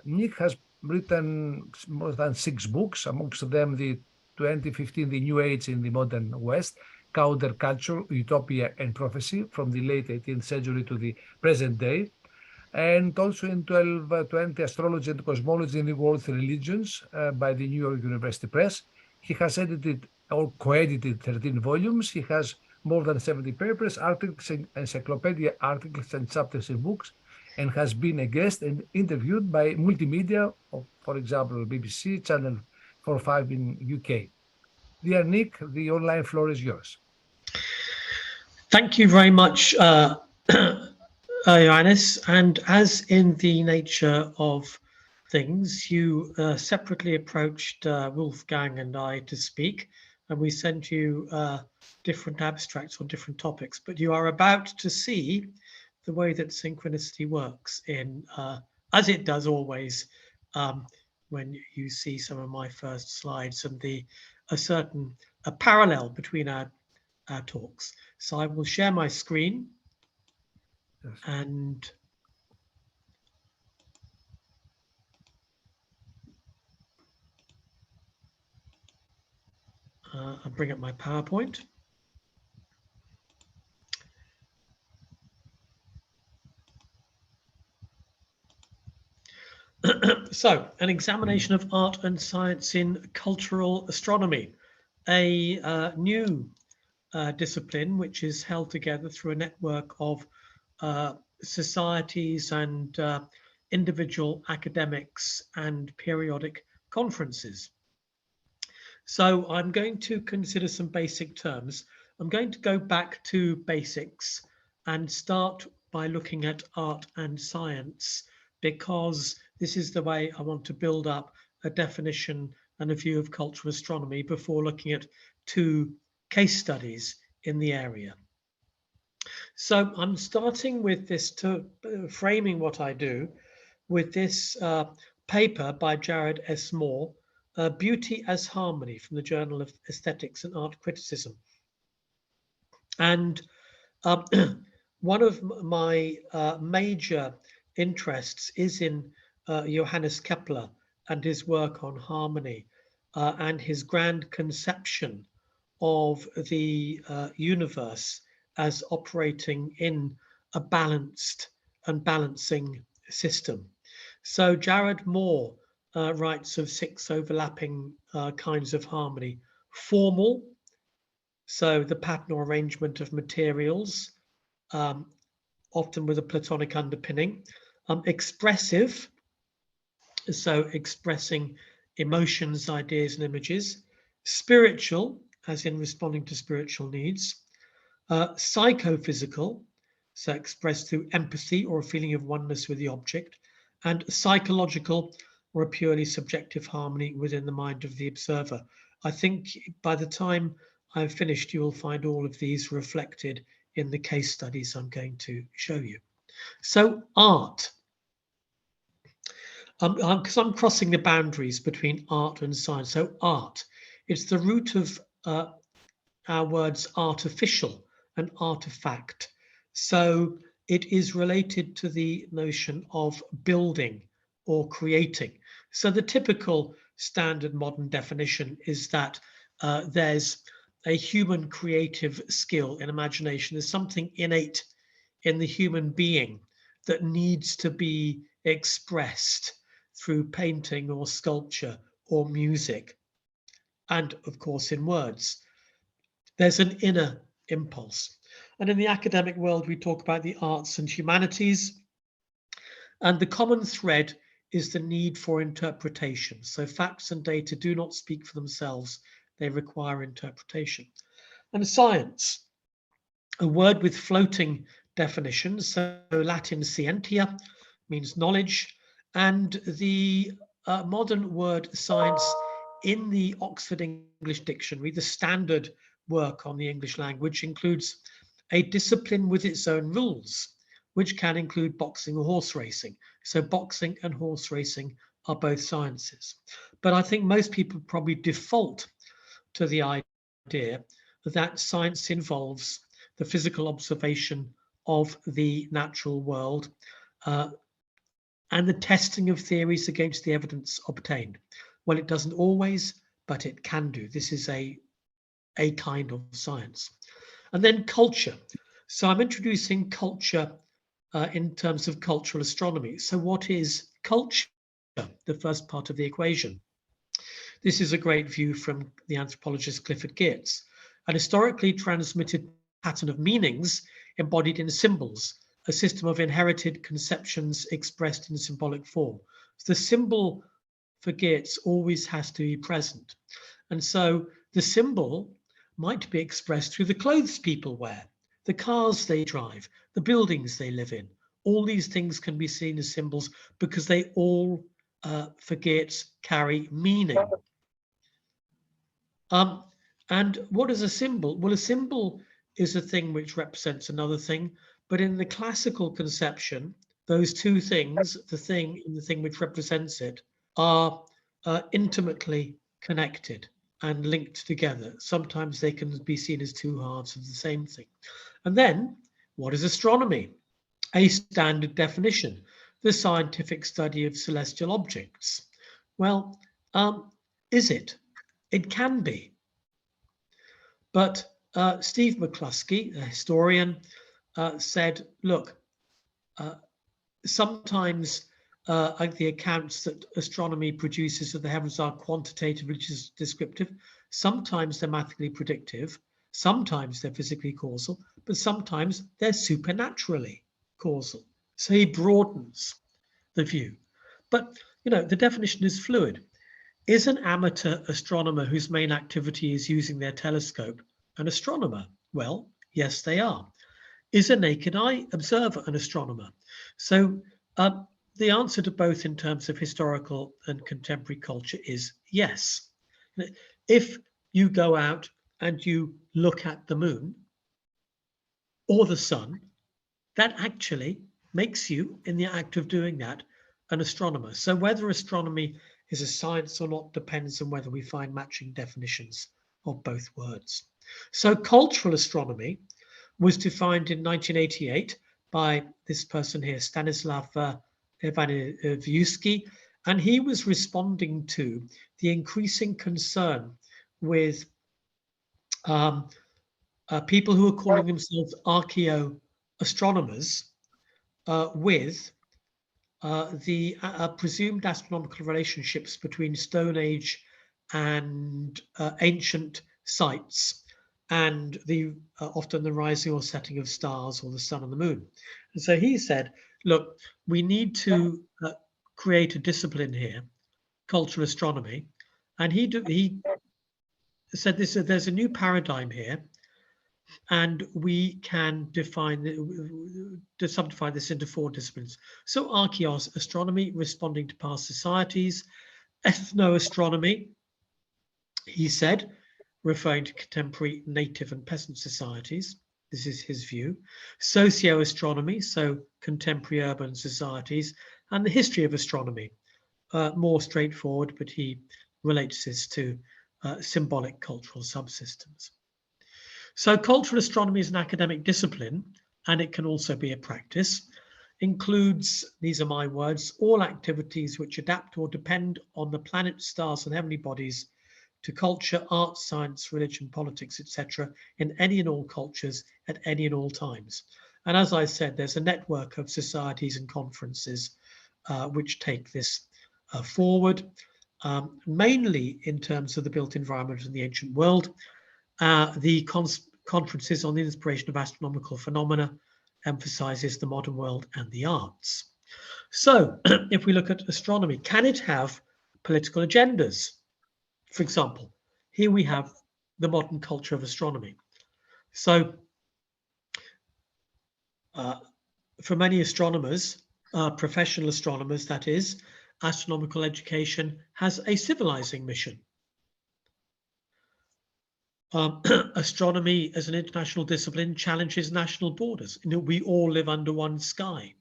Nick has written more than 6 books, amongst them the 2015 The New Age in the Modern West, Counterculture, Utopia, and Prophecy from the late 18th century to the present day, and also in 1220 Astrology and Cosmology in the World's Religions by the New York University Press. He has edited or co-edited 13 volumes. He has more than 70 papers, articles, encyclopedia articles, and chapters in books, and has been a guest and interviewed by multimedia, for example, BBC, Channel 4-5 in UK. Dear Nick, the online floor is yours. Thank you very much, Ioannis. And as in the nature of things, you separately approached Wolfgang and I to speak, and we sent you different abstracts on different topics. But you are about to see the way that synchronicity works in, as it does always, when you see some of my first slides and a parallel between our talks. So I will share my screen, and I'll bring up my PowerPoint. So, an examination of art and science in cultural astronomy, a new discipline which is held together through a network of societies and individual academics and periodic conferences. So I'm going to consider some basic terms. I'm going to go back to basics and start by looking at art and science, because this is the way I want to build up a definition and a view of cultural astronomy before looking at 2 case studies in the area. So I'm starting with this, framing what I do with this paper by Jared S. Moore, Beauty as Harmony, from the Journal of Aesthetics and Art Criticism. And one of my major interests is in Johannes Kepler and his work on harmony and his grand conception of the universe as operating in a balanced and balancing system. So Jared Moore writes of 6 overlapping kinds of harmony. Formal, so the pattern or arrangement of materials, often with a Platonic underpinning. Expressive, so expressing emotions, ideas, and images. Spiritual, as in responding to spiritual needs. Psychophysical, so expressed through empathy or a feeling of oneness with the object. And psychological, or a purely subjective harmony within the mind of the observer. I think by the time I've finished, you will find all of these reflected in the case studies I'm going to show you. So art, because I'm crossing the boundaries between art and science. So art, it's the root of our words artificial and artifact. So it is related to the notion of building or creating. So the typical standard modern definition is that there's a human creative skill and imagination. There's something innate in the human being that needs to be expressed through painting or sculpture or music, and of course in words. There's an inner impulse. And in the academic world, we talk about the arts and humanities, and the common thread is the need for interpretation. So facts and data do not speak for themselves, they require interpretation. And science, a word with floating definitions. So Latin scientia means knowledge, and the modern word science in the Oxford English Dictionary, the standard work on the English language, includes a discipline with its own rules, which can include boxing or horse racing. So boxing and horse racing are both sciences. But I think most people probably default to the idea that science involves the physical observation of the natural world and the testing of theories against the evidence obtained. Well, it doesn't always, but it can do. This is a kind of science. And then culture. So I'm introducing culture in terms of cultural astronomy. So what is culture? The first part of the equation. This is a great view from the anthropologist Clifford Geertz. An historically transmitted pattern of meanings embodied in symbols, a system of inherited conceptions expressed in symbolic form. The symbol for Geertz always has to be present. And so the symbol might be expressed through the clothes people wear, the cars they drive, the buildings they live in. All these things can be seen as symbols because they all, for Geertz, carry meaning. And what is a symbol? Well, a symbol is a thing which represents another thing, but in the classical conception, those two things, the thing and the thing which represents it, are intimately connected and linked together. Sometimes they can be seen as two halves of the same thing. And then, what is astronomy? A standard definition, the scientific study of celestial objects. Well, is it? It can be. But Steve McCluskey, a historian, said, look, sometimes the accounts that astronomy produces of the heavens are quantitative, which is descriptive. Sometimes they're mathematically predictive. Sometimes they're physically causal, but sometimes they're supernaturally causal. So he broadens the view. But, you know, the definition is fluid. Is an amateur astronomer whose main activity is using their telescope an astronomer? Well, yes, they are. Is a naked eye observer an astronomer? So the answer to both in terms of historical and contemporary culture is yes. If you go out and you look at the moon or the sun, that actually makes you, in the act of doing that, an astronomer. So whether astronomy is a science or not depends on whether we find matching definitions of both words. So cultural astronomy was defined in 1988 by this person here, Stanislav Ivaniewski, and he was responding to the increasing concern with people who are calling themselves archaeoastronomers with the presumed astronomical relationships between Stone Age and ancient sites, and the often the rising or setting of stars or the sun and the moon. And so he said, look, we need to create a discipline here, cultural astronomy. And he said this, there's a new paradigm here, and we can subdivide this into 4 disciplines. So archaeoastronomy, responding to past societies; ethnoastronomy, he said, referring to contemporary native and peasant societies. This is his view. Socioastronomy, so contemporary urban societies; and the history of astronomy, more straightforward, but he relates this to symbolic cultural subsystems. So cultural astronomy is an academic discipline, and it can also be a practice. Includes, these are my words, all activities which adapt or depend on the planets, stars, and heavenly bodies to culture, art, science, religion, politics, etc., in any and all cultures at any and all times. And as I said, there's a network of societies and conferences which take this forward, mainly in terms of the built environment in the ancient world. The conferences on the inspiration of astronomical phenomena emphasizes the modern world and the arts. So if we look at astronomy, can it have political agendas? For example, here we have the modern culture of astronomy. So for many astronomers, professional astronomers that is, astronomical education has a civilizing mission. astronomy as an international discipline challenges national borders. You know, we all live under one sky.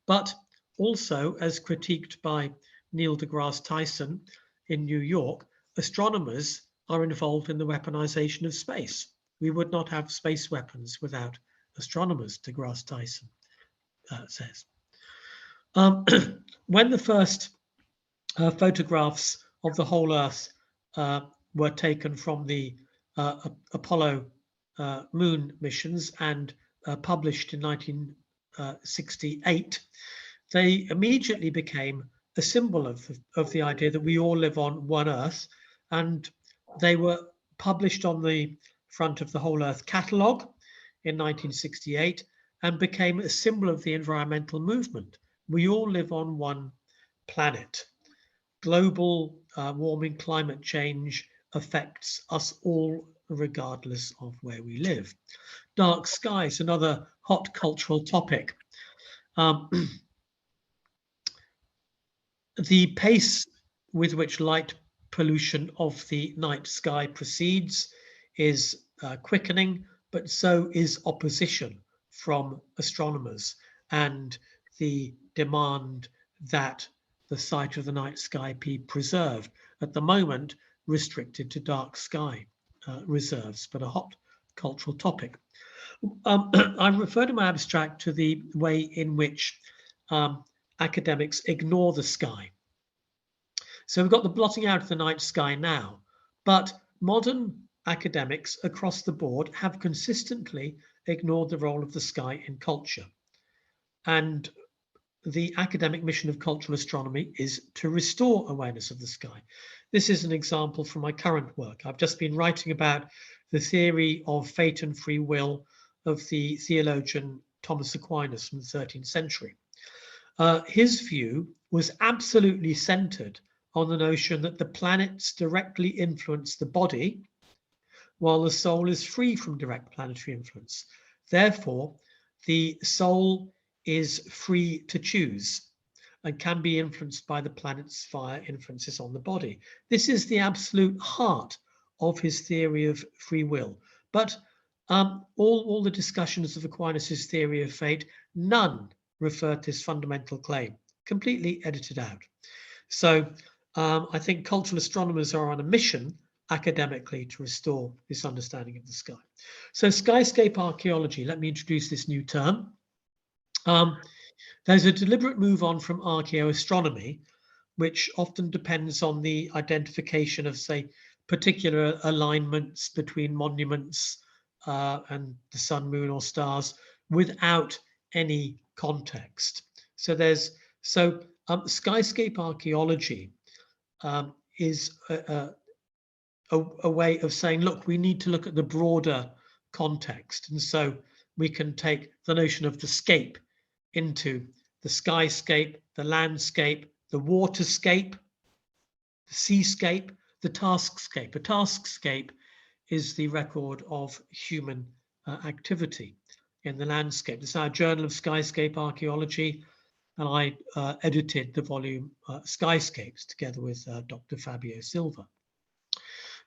But also, as critiqued by Neil deGrasse Tyson in New York, astronomers are involved in the weaponization of space. We would not have space weapons without astronomers, deGrasse Tyson says. When the first photographs of the whole Earth were taken from the Apollo moon missions and published in 1968, they immediately became a symbol of the idea that we all live on one Earth, and they were published on the front of the Whole Earth catalogue in 1968 and became a symbol of the environmental movement. We all live on one planet. Global warming, climate change affects us all regardless of where we live. Dark skies, another hot cultural topic. The pace with which light pollution of the night sky proceeds is quickening, but so is opposition from astronomers and the demand that the sight of the night sky be preserved. At the moment, restricted to dark sky reserves, but a hot cultural topic. I referred in my abstract to the way in which academics ignore the sky. So we've got the blotting out of the night sky now, but modern academics across the board have consistently ignored the role of the sky in culture. And the academic mission of cultural astronomy is to restore awareness of the sky. This is an example from my current work. I've just been writing about the theory of fate and free will of the theologian Thomas Aquinas from the 13th century. His view was absolutely centered on the notion that the planets directly influence the body, while the soul is free from direct planetary influence. Therefore, the soul is free to choose and can be influenced by the planets via influences on the body. This is the absolute heart of his theory of free will. But all the discussions of Aquinas' theory of fate, none refer to this fundamental claim, completely edited out. So I think cultural astronomers are on a mission academically to restore this understanding of the sky. So skyscape archaeology, let me introduce this new term. There's a deliberate move on from archaeoastronomy, which often depends on the identification of, say, particular alignments between monuments and the sun, moon, or stars without any context. So skyscape archaeology is a way of saying, look, we need to look at the broader context. And so we can take the notion of the scape into the skyscape, the landscape, the waterscape, the seascape, the taskscape. A taskscape is the record of human activity in the landscape. This is our Journal of Skyscape Archaeology, and I edited the volume Skyscapes together with Dr. Fabio Silva.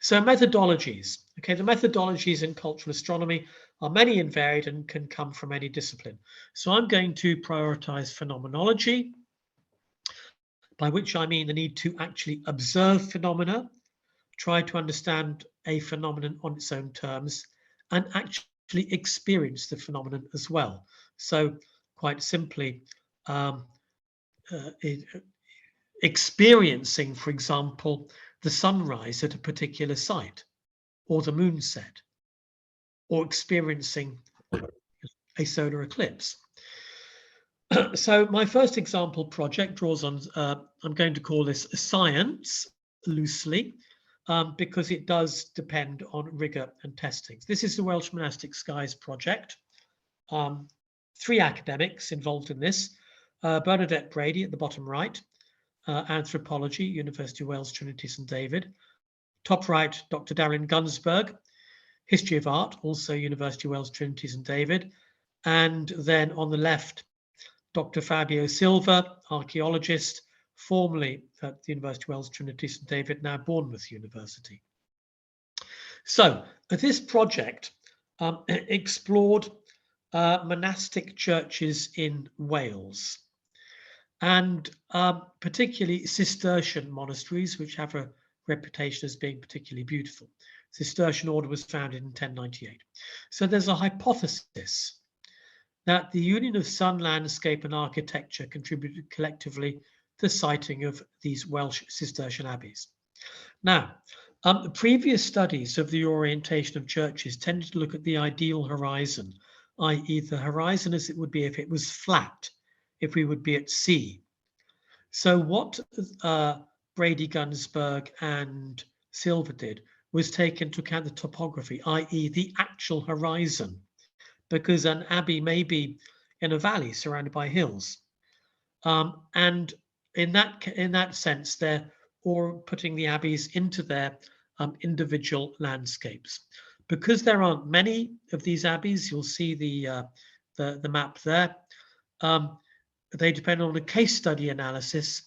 So methodologies. Okay, the methodologies in cultural astronomy are many and varied and can come from any discipline. So I'm going to prioritize phenomenology, by which I mean the need to actually observe phenomena, try to understand a phenomenon on its own terms, and actually experience the phenomenon as well. So quite simply, experiencing, for example, the sunrise at a particular site, or the moon set, or experiencing a solar eclipse. So my first example project draws on, I'm going to call this science loosely, because it does depend on rigor and testing. This is the Welsh Monastic Skies project. 3 academics involved in this. Bernadette Brady at the bottom right, anthropology, University of Wales, Trinity St David. Top right, Dr. Darren Gunsberg, history of art, also University of Wales, Trinity St David. And then on the left, Dr. Fabio Silva, archaeologist, formerly at the University of Wales, Trinity St David, now Bournemouth University. So this project explored monastic churches in Wales, and particularly Cistercian monasteries, which have a reputation as being particularly beautiful. Cistercian order was founded in 1098. So there's a hypothesis that the union of sun, landscape, and architecture contributed collectively to the siting of these Welsh Cistercian abbeys. Now, the previous studies of the orientation of churches tended to look at the ideal horizon, i.e. the horizon as it would be if it was flat, if we would be at sea. So what Brady Gunsberg and Silver did was take into account the topography, i.e. the actual horizon, because an abbey may be in a valley surrounded by hills. And in that sense, they're or putting the abbeys into their individual landscapes. Because there aren't many of these abbeys, you'll see the map there. They depend on a case study analysis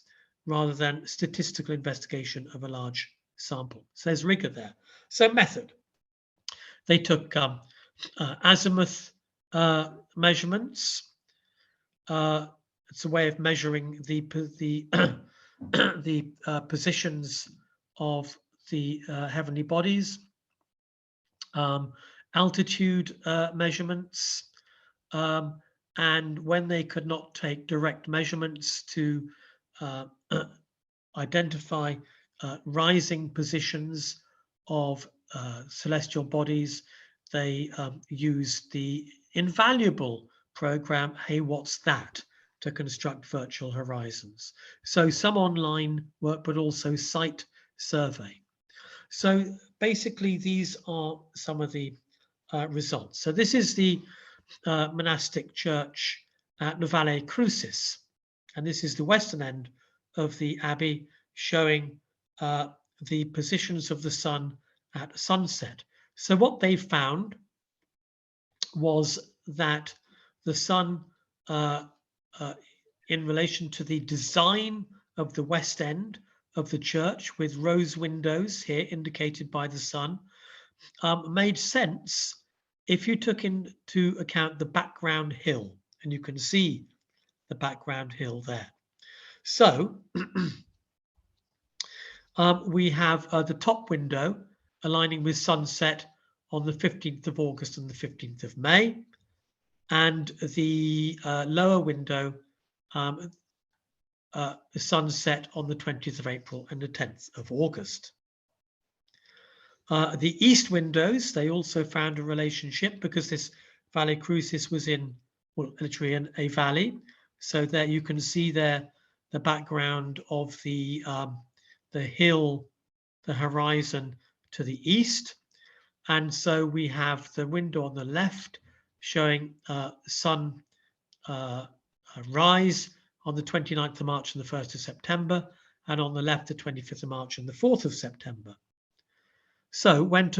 rather than statistical investigation of a large sample. So there's rigor there. So method. They took azimuth measurements. It's a way of measuring the positions of the heavenly bodies. Altitude measurements. And when they could not take direct measurements to identify rising positions of celestial bodies, they used the invaluable program Hey What's That to construct virtual horizons. So some online work, but also site survey. So basically these are some of the results. So this is the monastic church at Novale Crucis, and this is the western end of the abbey, showing the positions of the sun at sunset. So what they found was that the sun, in relation to the design of the west end of the church with rose windows here indicated by the sun, made sense if you took into account the background hill, and you can see the background hill there. So we have the top window aligning with sunset on the 15th of August and the 15th of May, and the lower window sunset on the 20th of April and the 10th of August. The east windows, they also found a relationship because this Valley Crucis was in, well, literally in a valley. So there you can see there the background of the hill, the horizon to the east. And so we have the window on the left showing sun rise on the 29th of March and the 1st of September, and on the left the 25th of March and the 4th of September. So when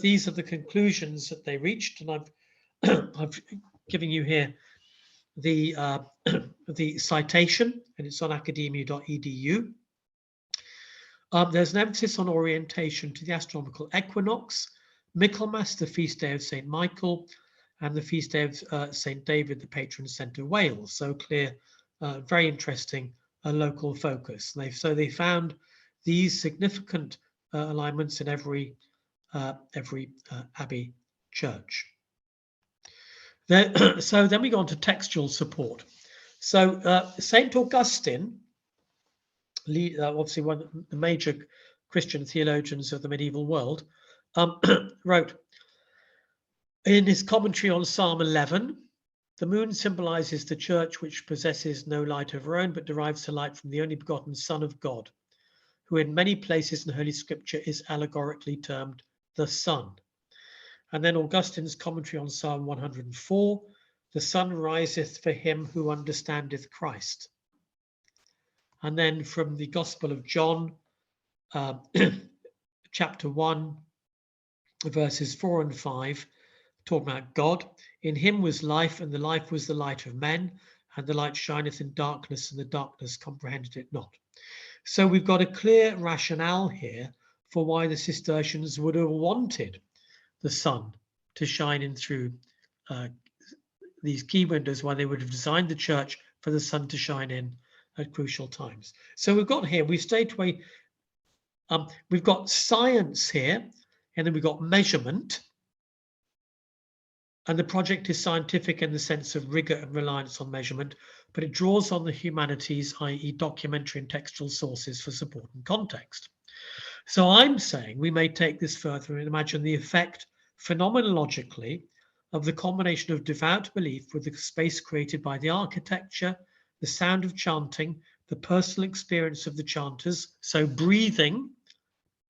these are the conclusions that they reached, and I've given you here the the citation, and it's on academia.edu. There's an emphasis on orientation to the astronomical equinox, Michaelmas, the feast day of St. Michael, and the feast day of St. David, the patron saint of Wales. So clear, very interesting local focus. So they found these significant alignments in every abbey church. So then we go on to textual support. So St. Augustine, obviously one of the major Christian theologians of the medieval world, wrote in his commentary on Psalm 11, the moon symbolizes the church which possesses no light of her own, but derives her light from the only begotten Son of God, who in many places in Holy Scripture is allegorically termed the Son. And then Augustine's commentary on Psalm 104, the sun riseth for him who understandeth Christ. And then from the Gospel of John, chapter 1, verses 4 and 5, talking about God. In him was life, and the life was the light of men, and the light shineth in darkness, and the darkness comprehended it not. So we've got a clear rationale here for why the Cistercians would have wanted the sun to shine in through these key windows, why they would have designed the church for the sun to shine in at crucial times. So we've got here, we've stayed away, we've got science here, and then we've got measurement. And the project is scientific in the sense of rigor and reliance on measurement, but it draws on the humanities, i.e. documentary and textual sources for support and context. So I'm saying we may take this further and imagine the effect phenomenologically of the combination of devout belief with the space created by the architecture, the sound of chanting, the personal experience of the chanters, so breathing,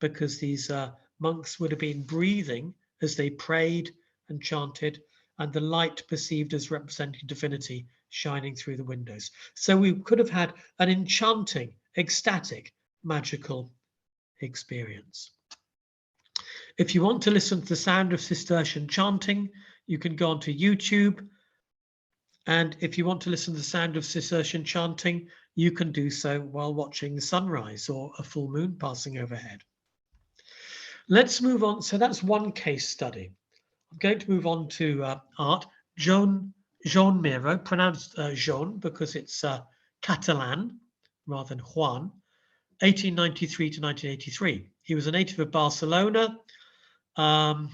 because these monks would have been breathing as they prayed and chanted, and the light perceived as representing divinity shining through the windows. So we could have had an enchanting, ecstatic, magical experience. If you want to listen to the sound of Cistercian chanting, you can go onto YouTube. And if you want to listen to the sound of Cistercian chanting, you can do so while watching the sunrise or a full moon passing overhead. Let's move on. So that's one case study. I'm going to move on to art. Joan Miró, pronounced Joan because it's Catalan rather than Juan, 1893 to 1983. He was a native of Barcelona. In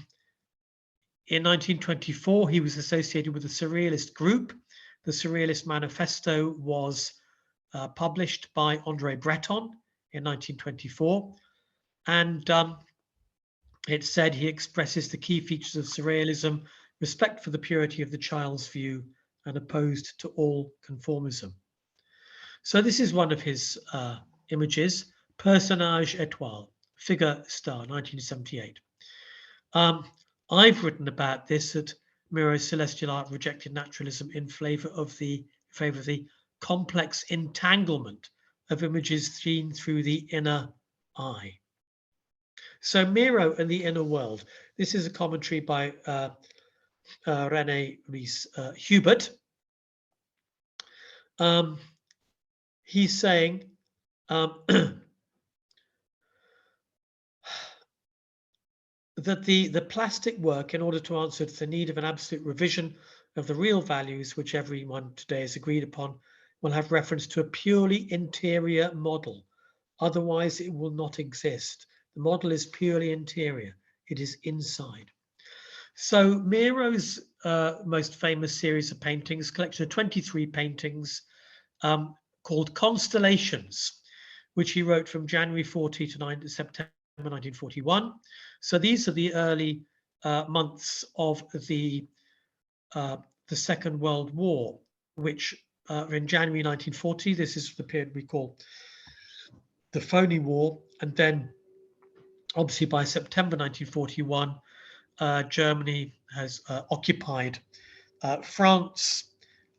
1924, he was associated with the Surrealist group. The Surrealist Manifesto was published by André Breton in 1924. And it said he expresses the key features of Surrealism, respect for the purity of the child's view, and opposed to all conformism. So this is one of his images, Personnage étoile, figure star, 1978. I've written about this that Miro's celestial art rejected naturalism in favor of the complex entanglement of images seen through the inner eye. So Miro and the inner world. This is a commentary by René Rees Hubert. He's saying that the plastic work, in order to answer to the need of an absolute revision of the real values which everyone today has agreed upon, will have reference to a purely interior model. Otherwise, it will not exist. The model is purely interior. It is inside. So Miro's most famous series of paintings, collection of 23 paintings called Constellations, which he wrote from January 40 to September 1941. So these are the early months of the Second World War, which in January 1940, this is the period we call the Phony War. And then obviously by September 1941, Germany has occupied France,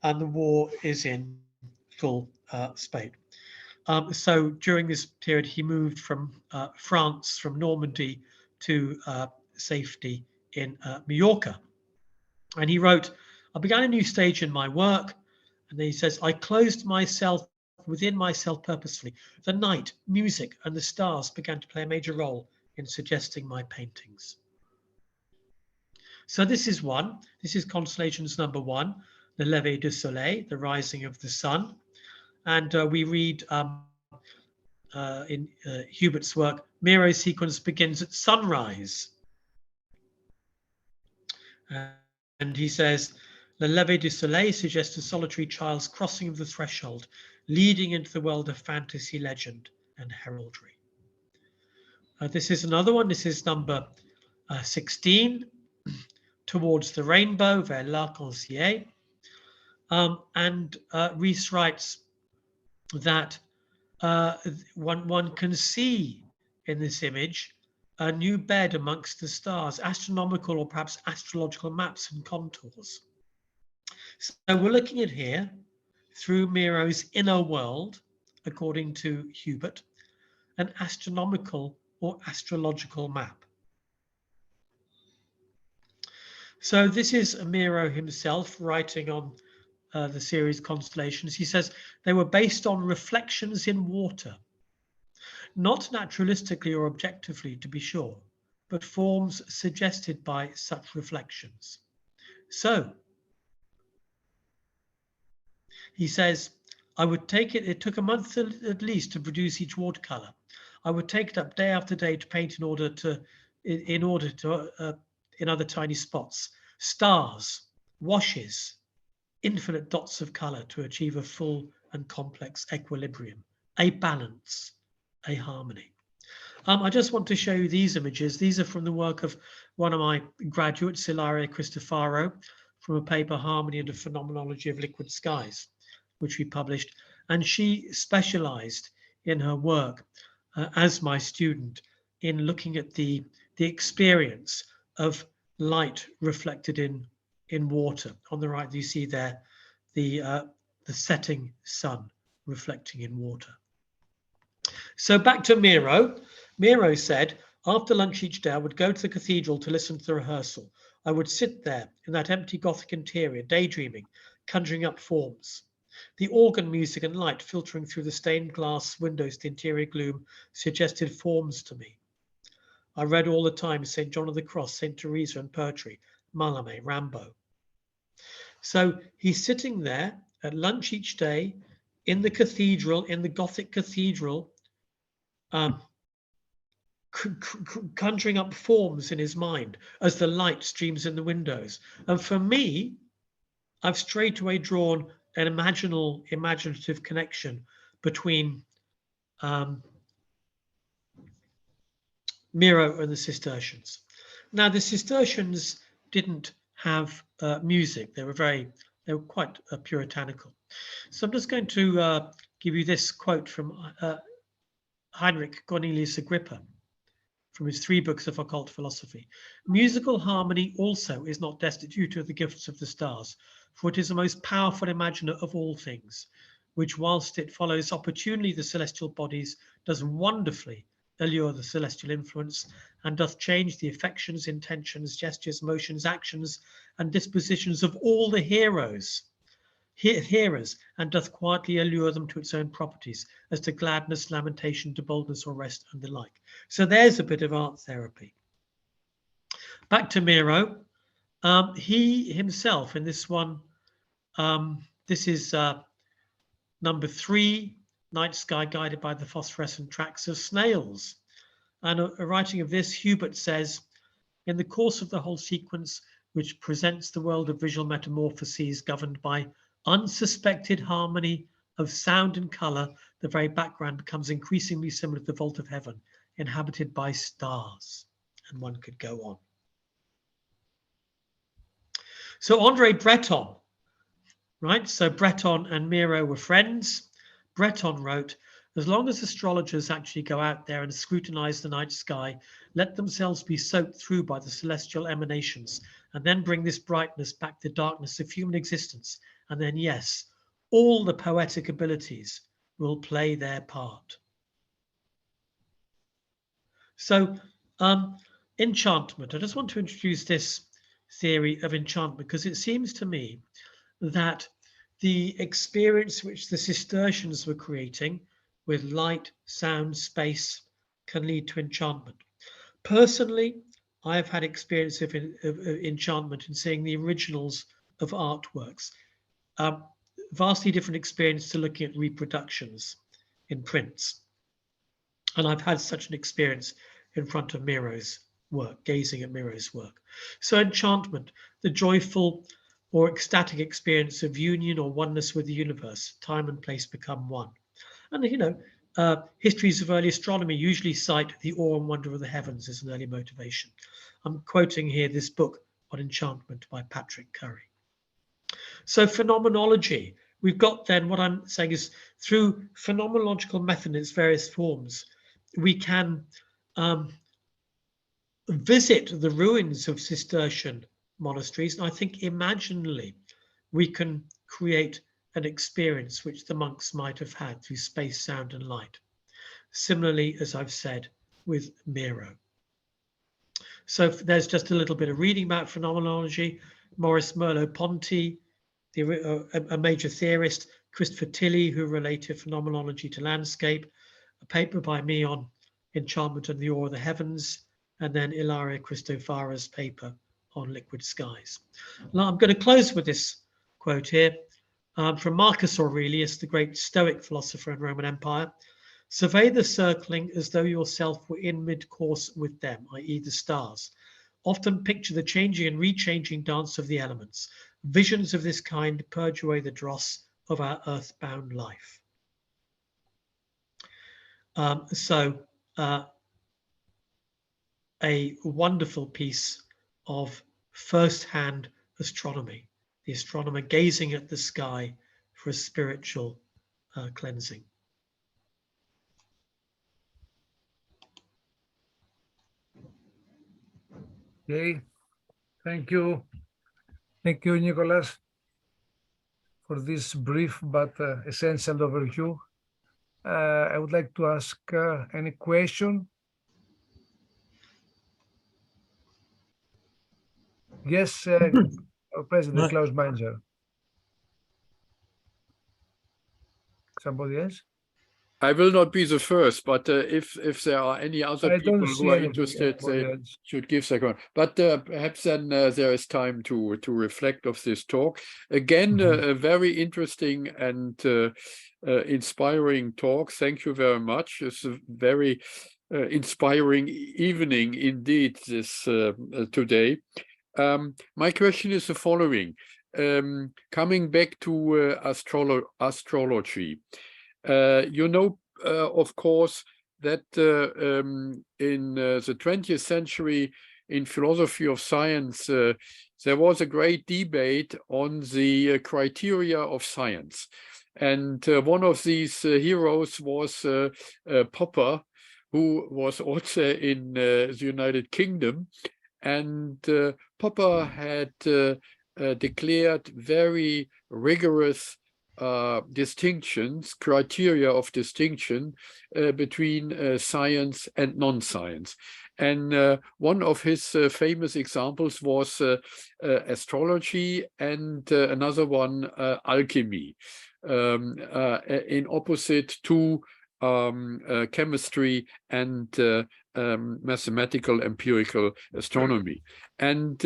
and the war is in full spate. So during this period, he moved from France, from Normandy, to safety in Mallorca. And he wrote, I began a new stage in my work. And then he says, I closed myself within myself purposefully. The night, music, and the stars began to play a major role in suggesting my paintings. So this is one. This is Constellations number 1, the Lever du Soleil, the rising of the sun. And we read in Hubert's work, Miro's sequence begins at sunrise. And he says, the Lever du Soleil suggests a solitary child's crossing of the threshold, leading into the world of fantasy, legend, and heraldry. This is another one. This is number 16, Towards the Rainbow, Vers l'Arc-en-Ciel. And Rees writes that one can see in this image a new bed amongst the stars, astronomical or perhaps astrological maps and contours. So we're looking at here through Miro's inner world, according to Hubert, an astronomical or astrological map. So this is Miro himself writing on the series Constellations. He says they were based on reflections in water. not naturalistically or objectively to be sure, but forms suggested by such reflections. So, he says, I would take it, it took a month at least to produce each watercolor. I would take it up day after day to paint in other tiny spots, stars, washes, infinite dots of color to achieve a full and complex equilibrium, a balance, a harmony. I just want to show you these images. These are from the work of one of my graduates, Ilaria Cristofaro, from a paper, Harmony and the Phenomenology of Liquid Skies, which we published. And she specialized in her work as my student in looking at the experience of light reflected in water. On the right, you see there the setting sun reflecting in water. So back to Miro. Miro said, after lunch each day, I would go to the cathedral to listen to the rehearsal. I would sit there in that empty Gothic interior, daydreaming, conjuring up forms. The organ music and light filtering through the stained glass windows to the interior gloom suggested forms to me. I read all the time St. John of the Cross, St. Teresa and poetry, Mallarmé, Rimbaud. So he's sitting there at lunch each day in the cathedral, in the Gothic cathedral, conjuring up forms in his mind as the light streams in the windows. And for me, I've straightway drawn an imaginative connection between Miro and the Cistercians. Now, the Cistercians didn't have music. They were quite puritanical. So I'm just going to give you this quote from Heinrich Cornelius Agrippa from his 3 books of occult philosophy. Musical harmony also is not destitute of the gifts of the stars, for it is the most powerful imaginer of all things, which whilst it follows opportunely the celestial bodies, does wonderfully allure the celestial influence, and doth change the affections, intentions, gestures, motions, actions, and dispositions of all the hearers, and doth quietly allure them to its own properties, as to gladness, lamentation, to boldness or rest, and the like. So there's a bit of art therapy. Back to Miro. He himself in this one, this is number 3, Night Sky Guided by the Phosphorescent Tracks of Snails. And a writing of this, Hubert says, in the course of the whole sequence, which presents the world of visual metamorphoses governed by unsuspected harmony of sound and color, the very background becomes increasingly similar to the vault of heaven, inhabited by stars. And one could go on. So Andre Breton, right? So Breton and Miro were friends. Breton wrote, as long as astrologers actually go out there and scrutinize the night sky, let themselves be soaked through by the celestial emanations, and then bring this brightness back to darkness of human existence. And then, yes, all the poetic abilities will play their part. So enchantment. I just want to introduce this theory of enchantment because it seems to me that the experience which the Cistercians were creating with light, sound, space can lead to enchantment. Personally, I have had experience of enchantment in seeing the originals of artworks. Vastly different experience to looking at reproductions in prints. And I've had such an experience in front of Miro's work, gazing at Miro's work. So enchantment, the joyful or ecstatic experience of union or oneness with the universe, time and place become one. And, you know, histories of early astronomy usually cite the awe and wonder of the heavens as an early motivation. I'm quoting here this book on enchantment by Patrick Curry. So phenomenology, we've got then what I'm saying is through phenomenological method in its various forms, we can visit the ruins of Cistercian monasteries. And I think imaginally we can create an experience which the monks might have had through space, sound, and light. Similarly, as I've said, with Miro. So there's just a little bit of reading about phenomenology. Maurice Merleau-Ponty, a major theorist, Christopher Tilley, who related phenomenology to landscape, a paper by me on enchantment and the awe of the heavens, and then Ilaria Christofara's paper on liquid skies. Now I'm going to close with this quote here from Marcus Aurelius, the great Stoic philosopher in Roman Empire. Survey the circling as though yourself were in mid-course with them, i.e. the stars. Often picture the changing and rechanging dance of the elements. Visions of this kind purge away the dross of our earthbound life. A wonderful piece of first-hand astronomy, the astronomer gazing at the sky for a spiritual cleansing. Okay, thank you. Thank you, Nicholas, for this brief but essential overview. I would like to ask any question. Yes, our President Klaus Menger. Somebody else? I will not be the first, but if there are any other people who are interested, they should give their comment. But perhaps then there is time to reflect of this talk. Again, a very interesting and inspiring talk. Thank you very much. It's a very inspiring evening indeed this today. My question is the following. Coming back to astrology. You know, of course, that in the 20th century in philosophy of science, there was a great debate on the criteria of science. And one of these heroes was Popper, who was also in the United Kingdom. And Popper had declared very rigorous distinctions, criteria of distinction between science and non-science. And one of his famous examples was astrology, and another one, alchemy, in opposite to chemistry and mathematical empirical astronomy. And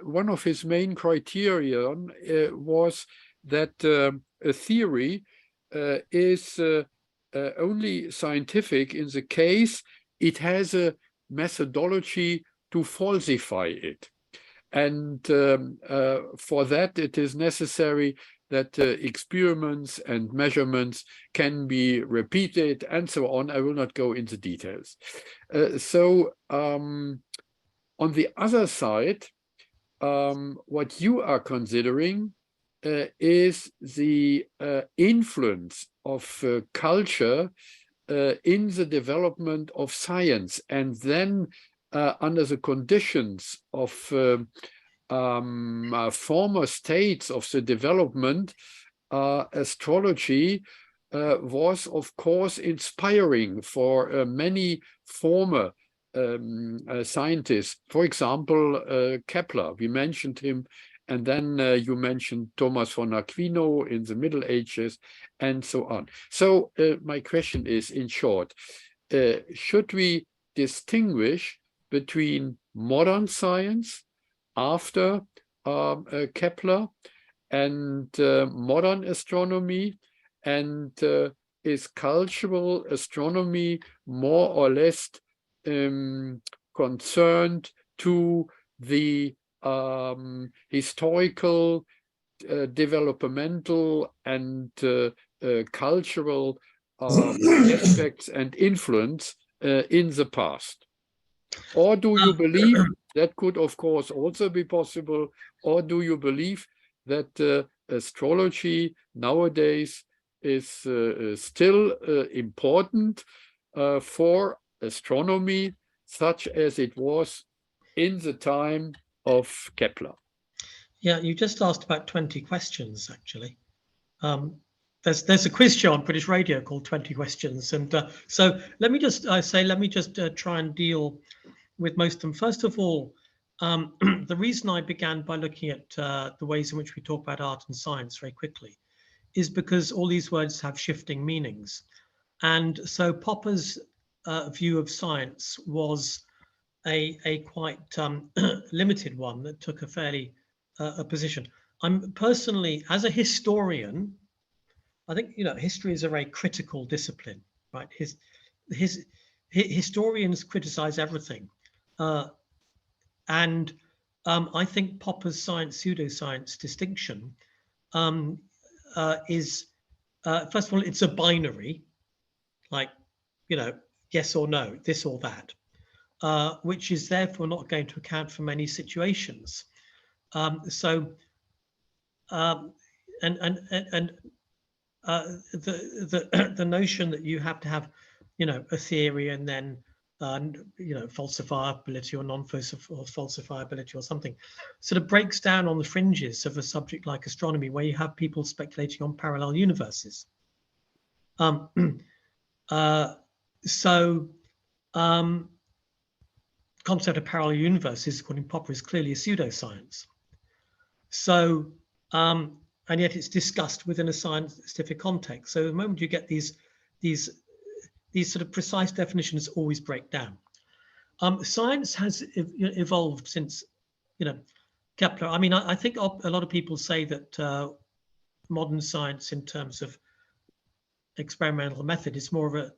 one of his main criterion was that a theory is only scientific in the case it has a methodology to falsify it. And for that, it is necessary that experiments and measurements can be repeated and so on. I will not go into details. So on the other side, what you are considering is the influence of culture in the development of science, and then under the conditions of former states of the development, astrology was, of course, inspiring for many former scientists. For example, Kepler, we mentioned him, and then you mentioned Thomas von Aquino in the Middle Ages, and so on. So my question is, in short, should we distinguish between modern science after Kepler and modern astronomy, and is cultural astronomy more or less concerned to the historical, developmental, and cultural aspects and influence in the past? Or do you believe that could, of course, also be possible? Or do you believe that astrology nowadays is still important for astronomy, such as it was in the time of Kepler? Yeah, you just asked about 20 questions, actually. There's a quiz show on British Radio called 20 Questions. And so let me just try and deal with most of them. First of all, the reason I began by looking at the ways in which we talk about art and science very quickly is because all these words have shifting meanings. And so Popper's view of science was a quite limited one that took a fairly a position. I'm personally, as a historian, I think, you know, history is a very critical discipline, right? Historians criticize everything. And I think Popper's science, pseudoscience distinction is, first of all, it's a binary, like, you know, yes or no, this or that, which is therefore not going to account for many situations. The notion that you have to have, you know, a theory and then you know, falsifiability or non-falsifiability or something, sort of breaks down on the fringes of a subject like astronomy, where you have people speculating on parallel universes. Concept of parallel universes, according to Popper, is clearly a pseudoscience. So, and yet it's discussed within a scientific context. So the moment you get these sort of precise definitions always break down. Science has evolved since, you know, Kepler. I mean, I think a lot of people say that modern science, in terms of experimental method, is more of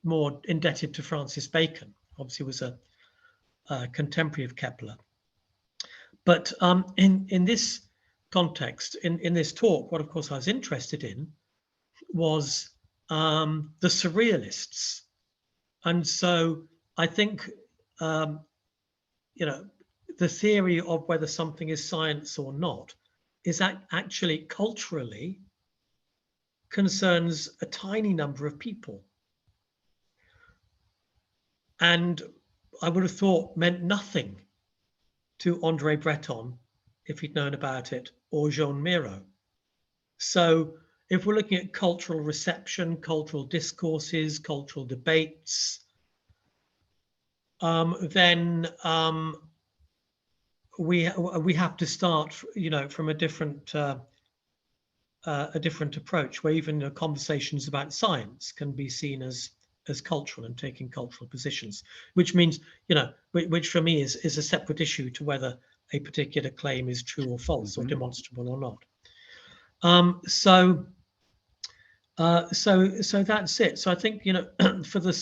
more indebted to Francis Bacon. Obviously, was a contemporary of Kepler. But in this context, in this talk, what of course I was interested in was the surrealists. And so I think, you know, the theory of whether something is science or not is actually culturally concerns a tiny number of people. And I would have thought meant nothing to Andre Breton if he'd known about it, or Jean Miro. So if we're looking at cultural reception, cultural discourses, cultural debates, then we have to start, you know, from a different approach, where even conversations about science can be seen as cultural and taking cultural positions, which means, you know, which for me is a separate issue to whether a particular claim is true or false, or demonstrable or not. So that's it. So I think, you know, for the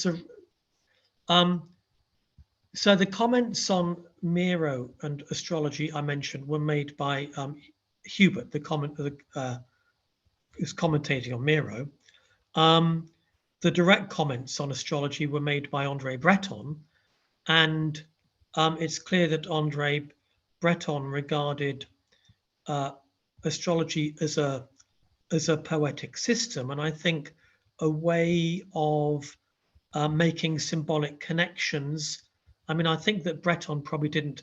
so the comments on Miro and astrology I mentioned were made by Hubert, the who's commentating on Miro. The direct comments on astrology were made by Andre Breton, and it's clear that Andre Breton regarded astrology as a poetic system, and I think a way of making symbolic connections. I mean, I think that Breton probably didn't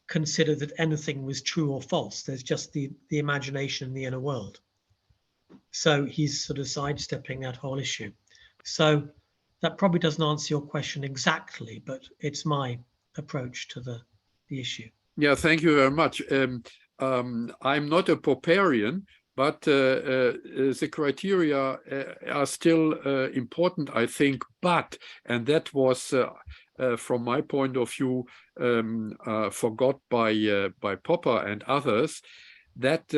consider that anything was true or false. There's just the imagination in the inner world. So he's sort of sidestepping that whole issue. So that probably doesn't answer your question exactly, but it's my approach to the issue. Yeah, thank you very much. I'm not a Popperian, but the criteria are still important, I think. But, and that was, from my point of view, forgot by Popper and others, that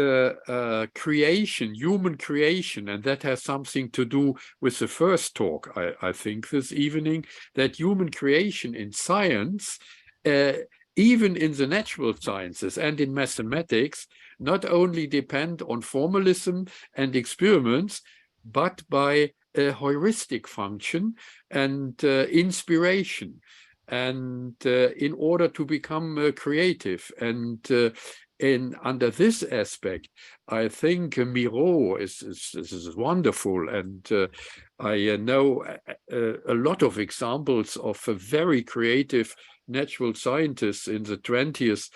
creation, human creation, and that has something to do with the first talk, I think, this evening, that human creation in science, even in the natural sciences and in mathematics, not only depend on formalism and experiments, but by a heuristic function and inspiration, and in order to become creative. And under this aspect, I think Miro is wonderful, and I know a lot of examples of very creative natural scientists in the 20th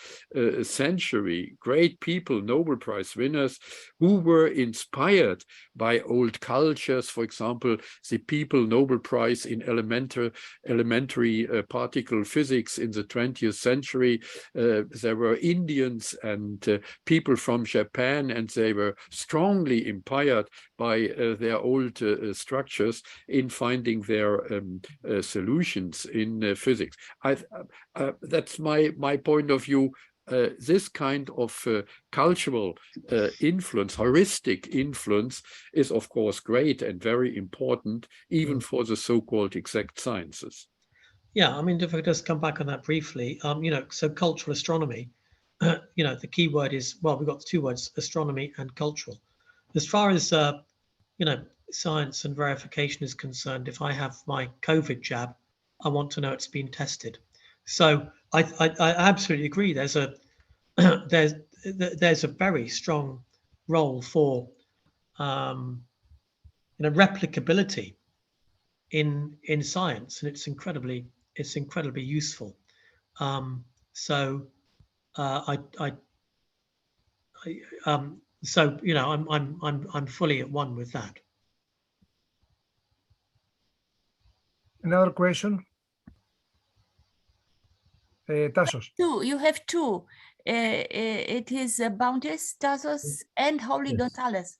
century, great people, Nobel Prize winners, who were inspired by old cultures. For example, the People Nobel Prize in elementary particle physics in the 20th century. There were Indians and people from Japan, and they were strongly inspired by their old structures in finding their solutions in physics. That's my point of view. This kind of cultural influence, heuristic influence, is of course great and very important, even for the so-called exact sciences. Yeah, I mean, if I just come back on that briefly, so cultural astronomy, the key word is, well, we've got two words, astronomy and cultural. As far as, science and verification is concerned, if I have my COVID jab, I want to know it's been tested. So I absolutely agree. There's a there's a very strong role for replicability in science, and it's incredibly useful. So I'm fully at one with that. Another question? Tassos. You have two. It is Bountis, Tassos, and Holy Yes. Gonzalez.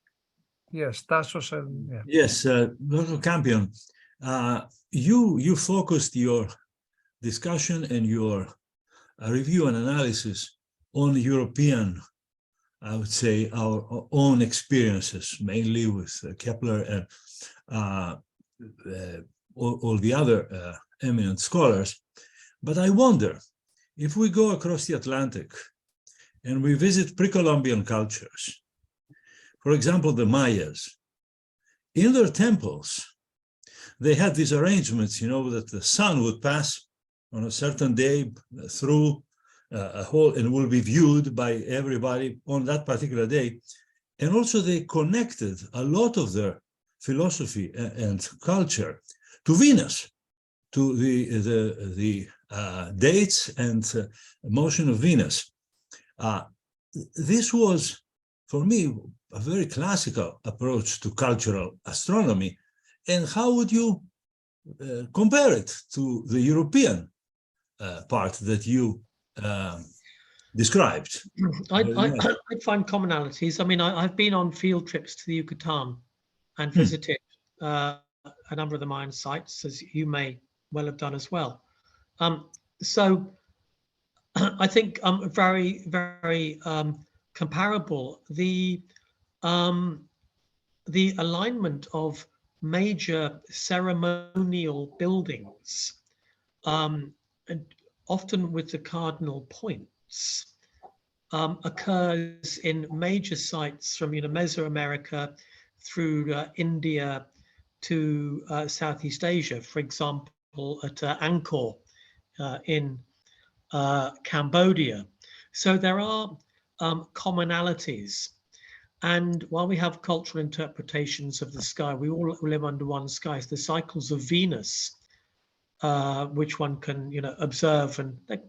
Yes, Tassos and yeah. Yes, Dr. Campion, you focused your discussion and your review and analysis on European, I would say, our own experiences, mainly with Kepler and all the other eminent scholars. But I wonder, if we go across the Atlantic and we visit pre-Columbian cultures, for example, the Mayas, in their temples, they had these arrangements, that the sun would pass on a certain day through a hole and will be viewed by everybody on that particular day. And also they connected a lot of their philosophy and culture to Venus, to the dates and motion of Venus. This was, for me, a very classical approach to cultural astronomy. And how would you compare it to the European part that you described? I'd find commonalities. I mean, I've been on field trips to the Yucatan and visited a number of the Mayan sites, as you may well have done as well. So I think very, very comparable. The alignment of major ceremonial buildings, and often with the cardinal points, occurs in major sites from Mesoamerica through India to Southeast Asia. For example, at Angkor in Cambodia. So there are commonalities. And while we have cultural interpretations of the sky, we all live under one sky. So the cycles of Venus, which one can observe, and they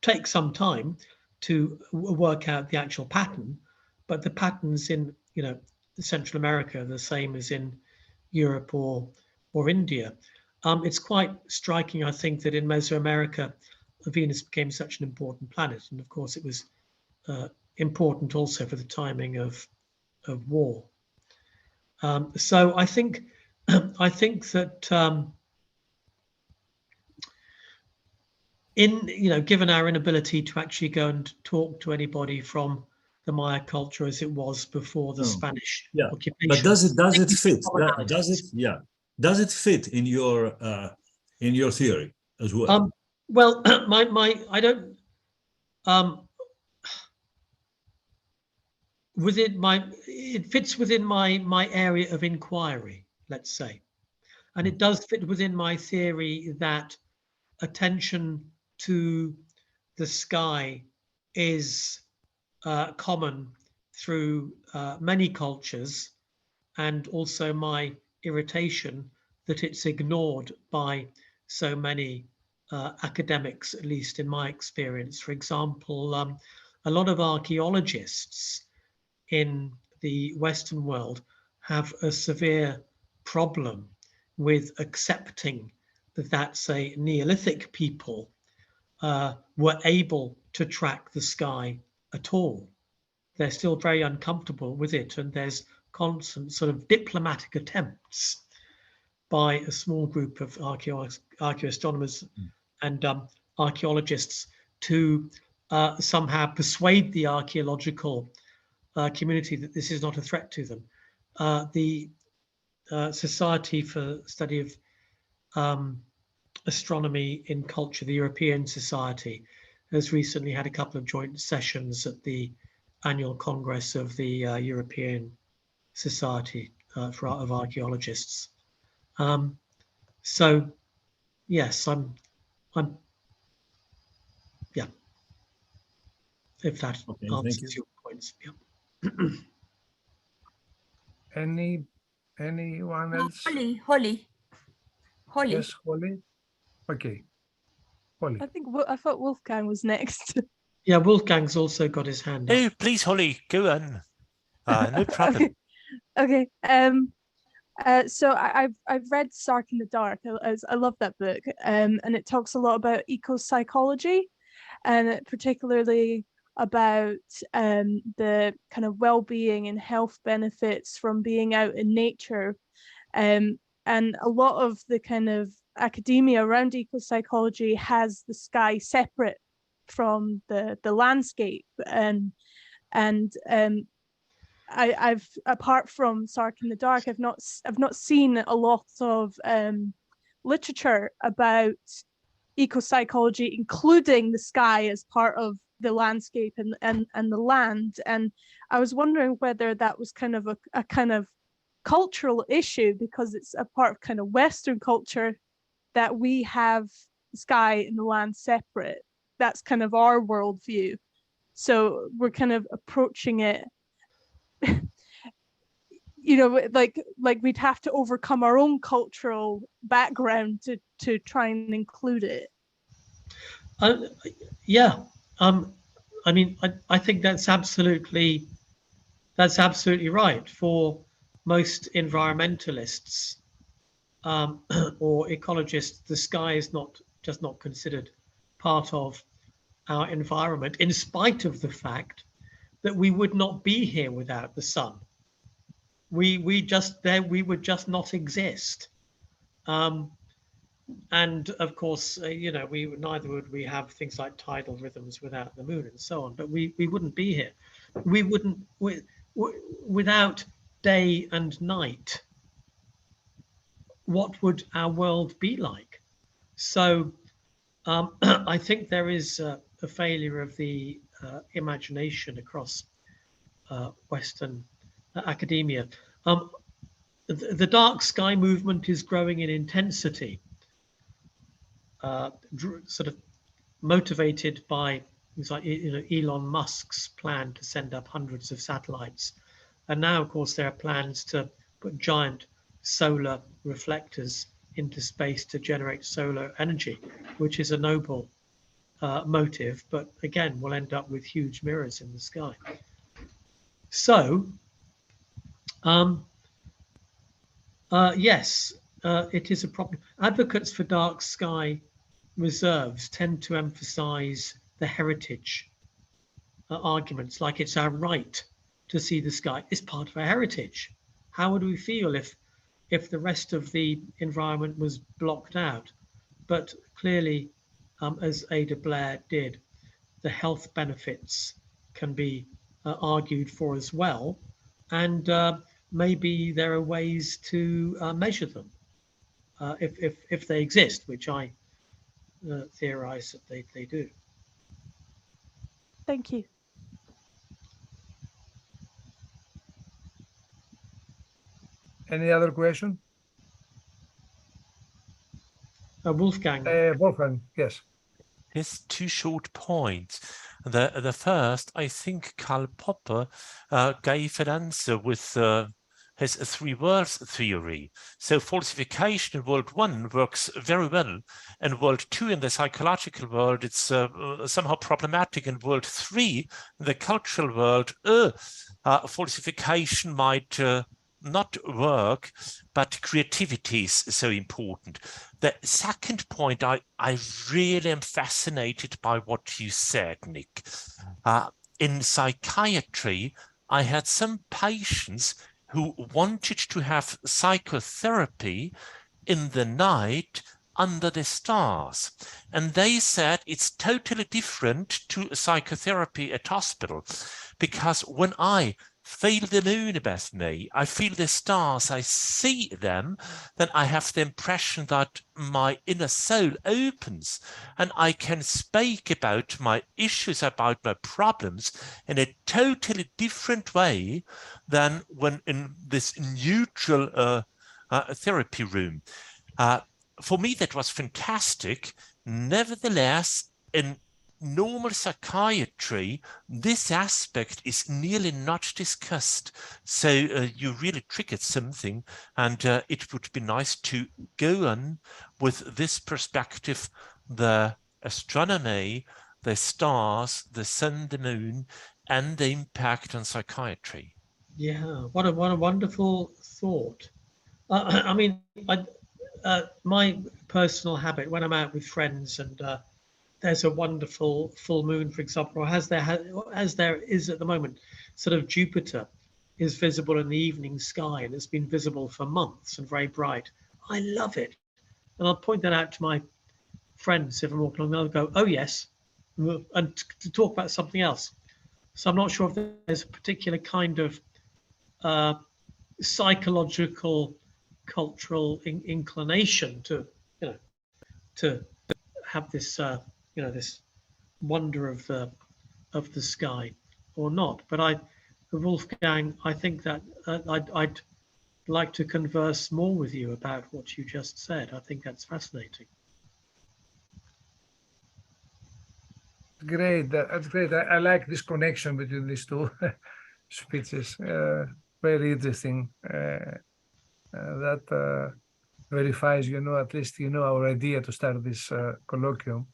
take some time to work out the actual pattern, but the patterns in Central America are the same as in Europe or India. It's quite striking, I think, that in Mesoamerica, Venus became such an important planet, and of course it was important also for the timing of war. So I think that given our inability to actually go and talk to anybody from the Maya culture as it was before the Spanish occupation, but does it fit? Does it fit in your theory as well? Well, I don't. It fits within my area of inquiry, let's say, and it does fit within my theory that attention to the sky is common through many cultures, and also my irritation that it's ignored by so many academics, at least in my experience. For example, a lot of archaeologists in the Western world have a severe problem with accepting that, say, Neolithic people were able to track the sky at all. They're still very uncomfortable with it, and there's constant sort of diplomatic attempts by a small group of archaeoastronomers and archaeologists to somehow persuade the archaeological community that this is not a threat to them. The Society for Study of Astronomy in Culture, the European Society, has recently had a couple of joint sessions at the annual Congress of the European Society of Archaeologists. So yes, I'm yeah, if that answers your points. Yeah. Anyone else? Holly. Yes, Holly. Okay. Holly. I thought Wolfgang was next. Yeah, Wolfgang's also got his hand up. Oh, please, Holly, go on. No problem. Okay. So I've read Sark in the Dark. I love that book, and it talks a lot about eco-psychology, and particularly about the kind of well-being and health benefits from being out in nature, and a lot of the kind of academia around eco-psychology has the sky separate from the landscape, and I've apart from Sark in the Dark, I've not seen a lot of literature about eco-psychology, including the sky as part of the landscape and the land. And I was wondering whether that was kind of a kind of cultural issue, because it's a part of kind of Western culture that we have the sky and the land separate. That's kind of our worldview. So we're kind of approaching it, you know, like we'd have to overcome our own cultural background to try and include it. Yeah. I mean, I think that's absolutely right. For most environmentalists or ecologists, the sky is just not considered part of our environment, in spite of the fact that we would not be here without the sun. We would just not exist. And of course, you know, neither would we have things like tidal rhythms without the moon and so on. But we wouldn't be here. We wouldn't without day and night. What would our world be like? So I think there is a failure of the imagination across Western academia. The dark sky movement is growing in intensity, sort of motivated by things like, you know, Elon Musk's plan to send up hundreds of satellites. And now, of course, there are plans to put giant solar reflectors into space to generate solar energy, which is a noble motive, but again, we'll end up with huge mirrors in the sky. So, yes, it is a problem. Advocates for dark sky reserves tend to emphasize the heritage arguments, like it's our right to see the sky. It's part of our heritage. How would we feel if the rest of the environment was blocked out? But clearly, as Ada Blair did, the health benefits can be argued for as well. And maybe there are ways to measure them if they exist, which I theorize that they do. Thank you. Any other question? Wolfgang. Wolfgang, yes. Here's two short points. The first, I think Karl Popper gave an answer with has a three worlds theory. So falsification in world 1 works very well. In world 2, in the psychological world, it's somehow problematic. In world 3, in the cultural world, falsification might not work, but creativity is so important. The second point, I really am fascinated by what you said, Nick. In psychiatry, I had some patients who wanted to have psychotherapy in the night under the stars. And they said it's totally different to psychotherapy at hospital, because when I feel the moon above me, I feel the stars, I see them, then I have the impression that my inner soul opens and I can speak about my issues, about my problems in a totally different way than when in this neutral therapy room. For me, that was fantastic. Nevertheless, in normal psychiatry, this aspect is nearly not discussed. So you really triggered something, and it would be nice to go on with this perspective, the astronomy, the stars, the sun, the moon, and the impact on psychiatry. Yeah, what a wonderful thought. I mean, my personal habit when I'm out with friends and there's a wonderful full moon, for example, or as there is at the moment, sort of Jupiter is visible in the evening sky, and it's been visible for months and very bright. I love it. And I'll point that out to my friends if I'm walking along, they'll go, oh yes, and to talk about something else. So I'm not sure if there's a particular kind of psychological, cultural inclination to, to have this this wonder of the sky or not. But Wolfgang, I think that I'd like to converse more with you about what you just said. I think that's fascinating. Great, that's great. I like this connection between these two speeches. Very interesting. That verifies, at least, our idea to start this colloquium.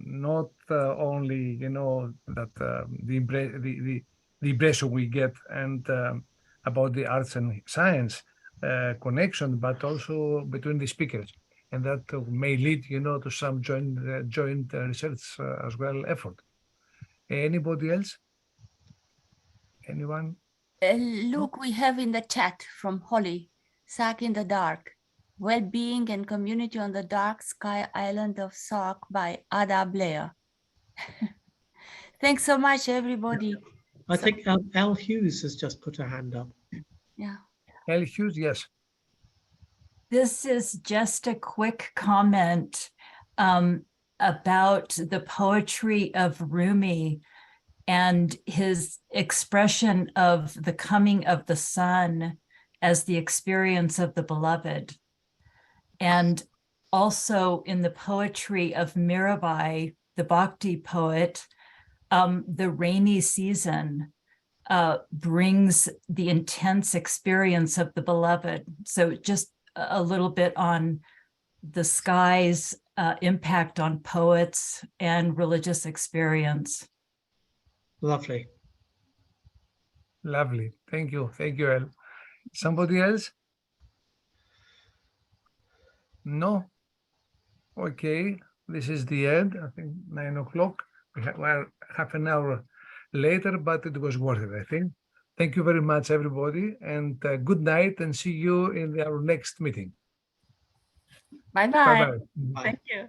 Not only, that the impression we get and about the arts and science connection, but also between the speakers, and that may lead, to some joint research as well effort. Anybody else? Anyone? Look, we have in the chat from Holly, Sark in the Dark, Well-Being and Community on the Dark Sky Island of Sark by Ada Blair. Thanks so much, everybody. I think Elle Hughes has just put her hand up. Yeah. Elle Hughes, yes. This is just a quick comment about the poetry of Rumi and his expression of the coming of the sun as the experience of the beloved. And also in the poetry of Mirabai, the Bhakti poet, the rainy season brings the intense experience of the beloved. So just a little bit on the sky's impact on poets and religious experience. Lovely. Lovely. Thank you. Thank you, Elle. Somebody else? No? Okay. This is the end. I think 9 o'clock. We're half an hour later, but it was worth it, I think. Thank you very much, everybody, and good night, and see you in our next meeting. Bye-bye. Bye-bye. Thank you.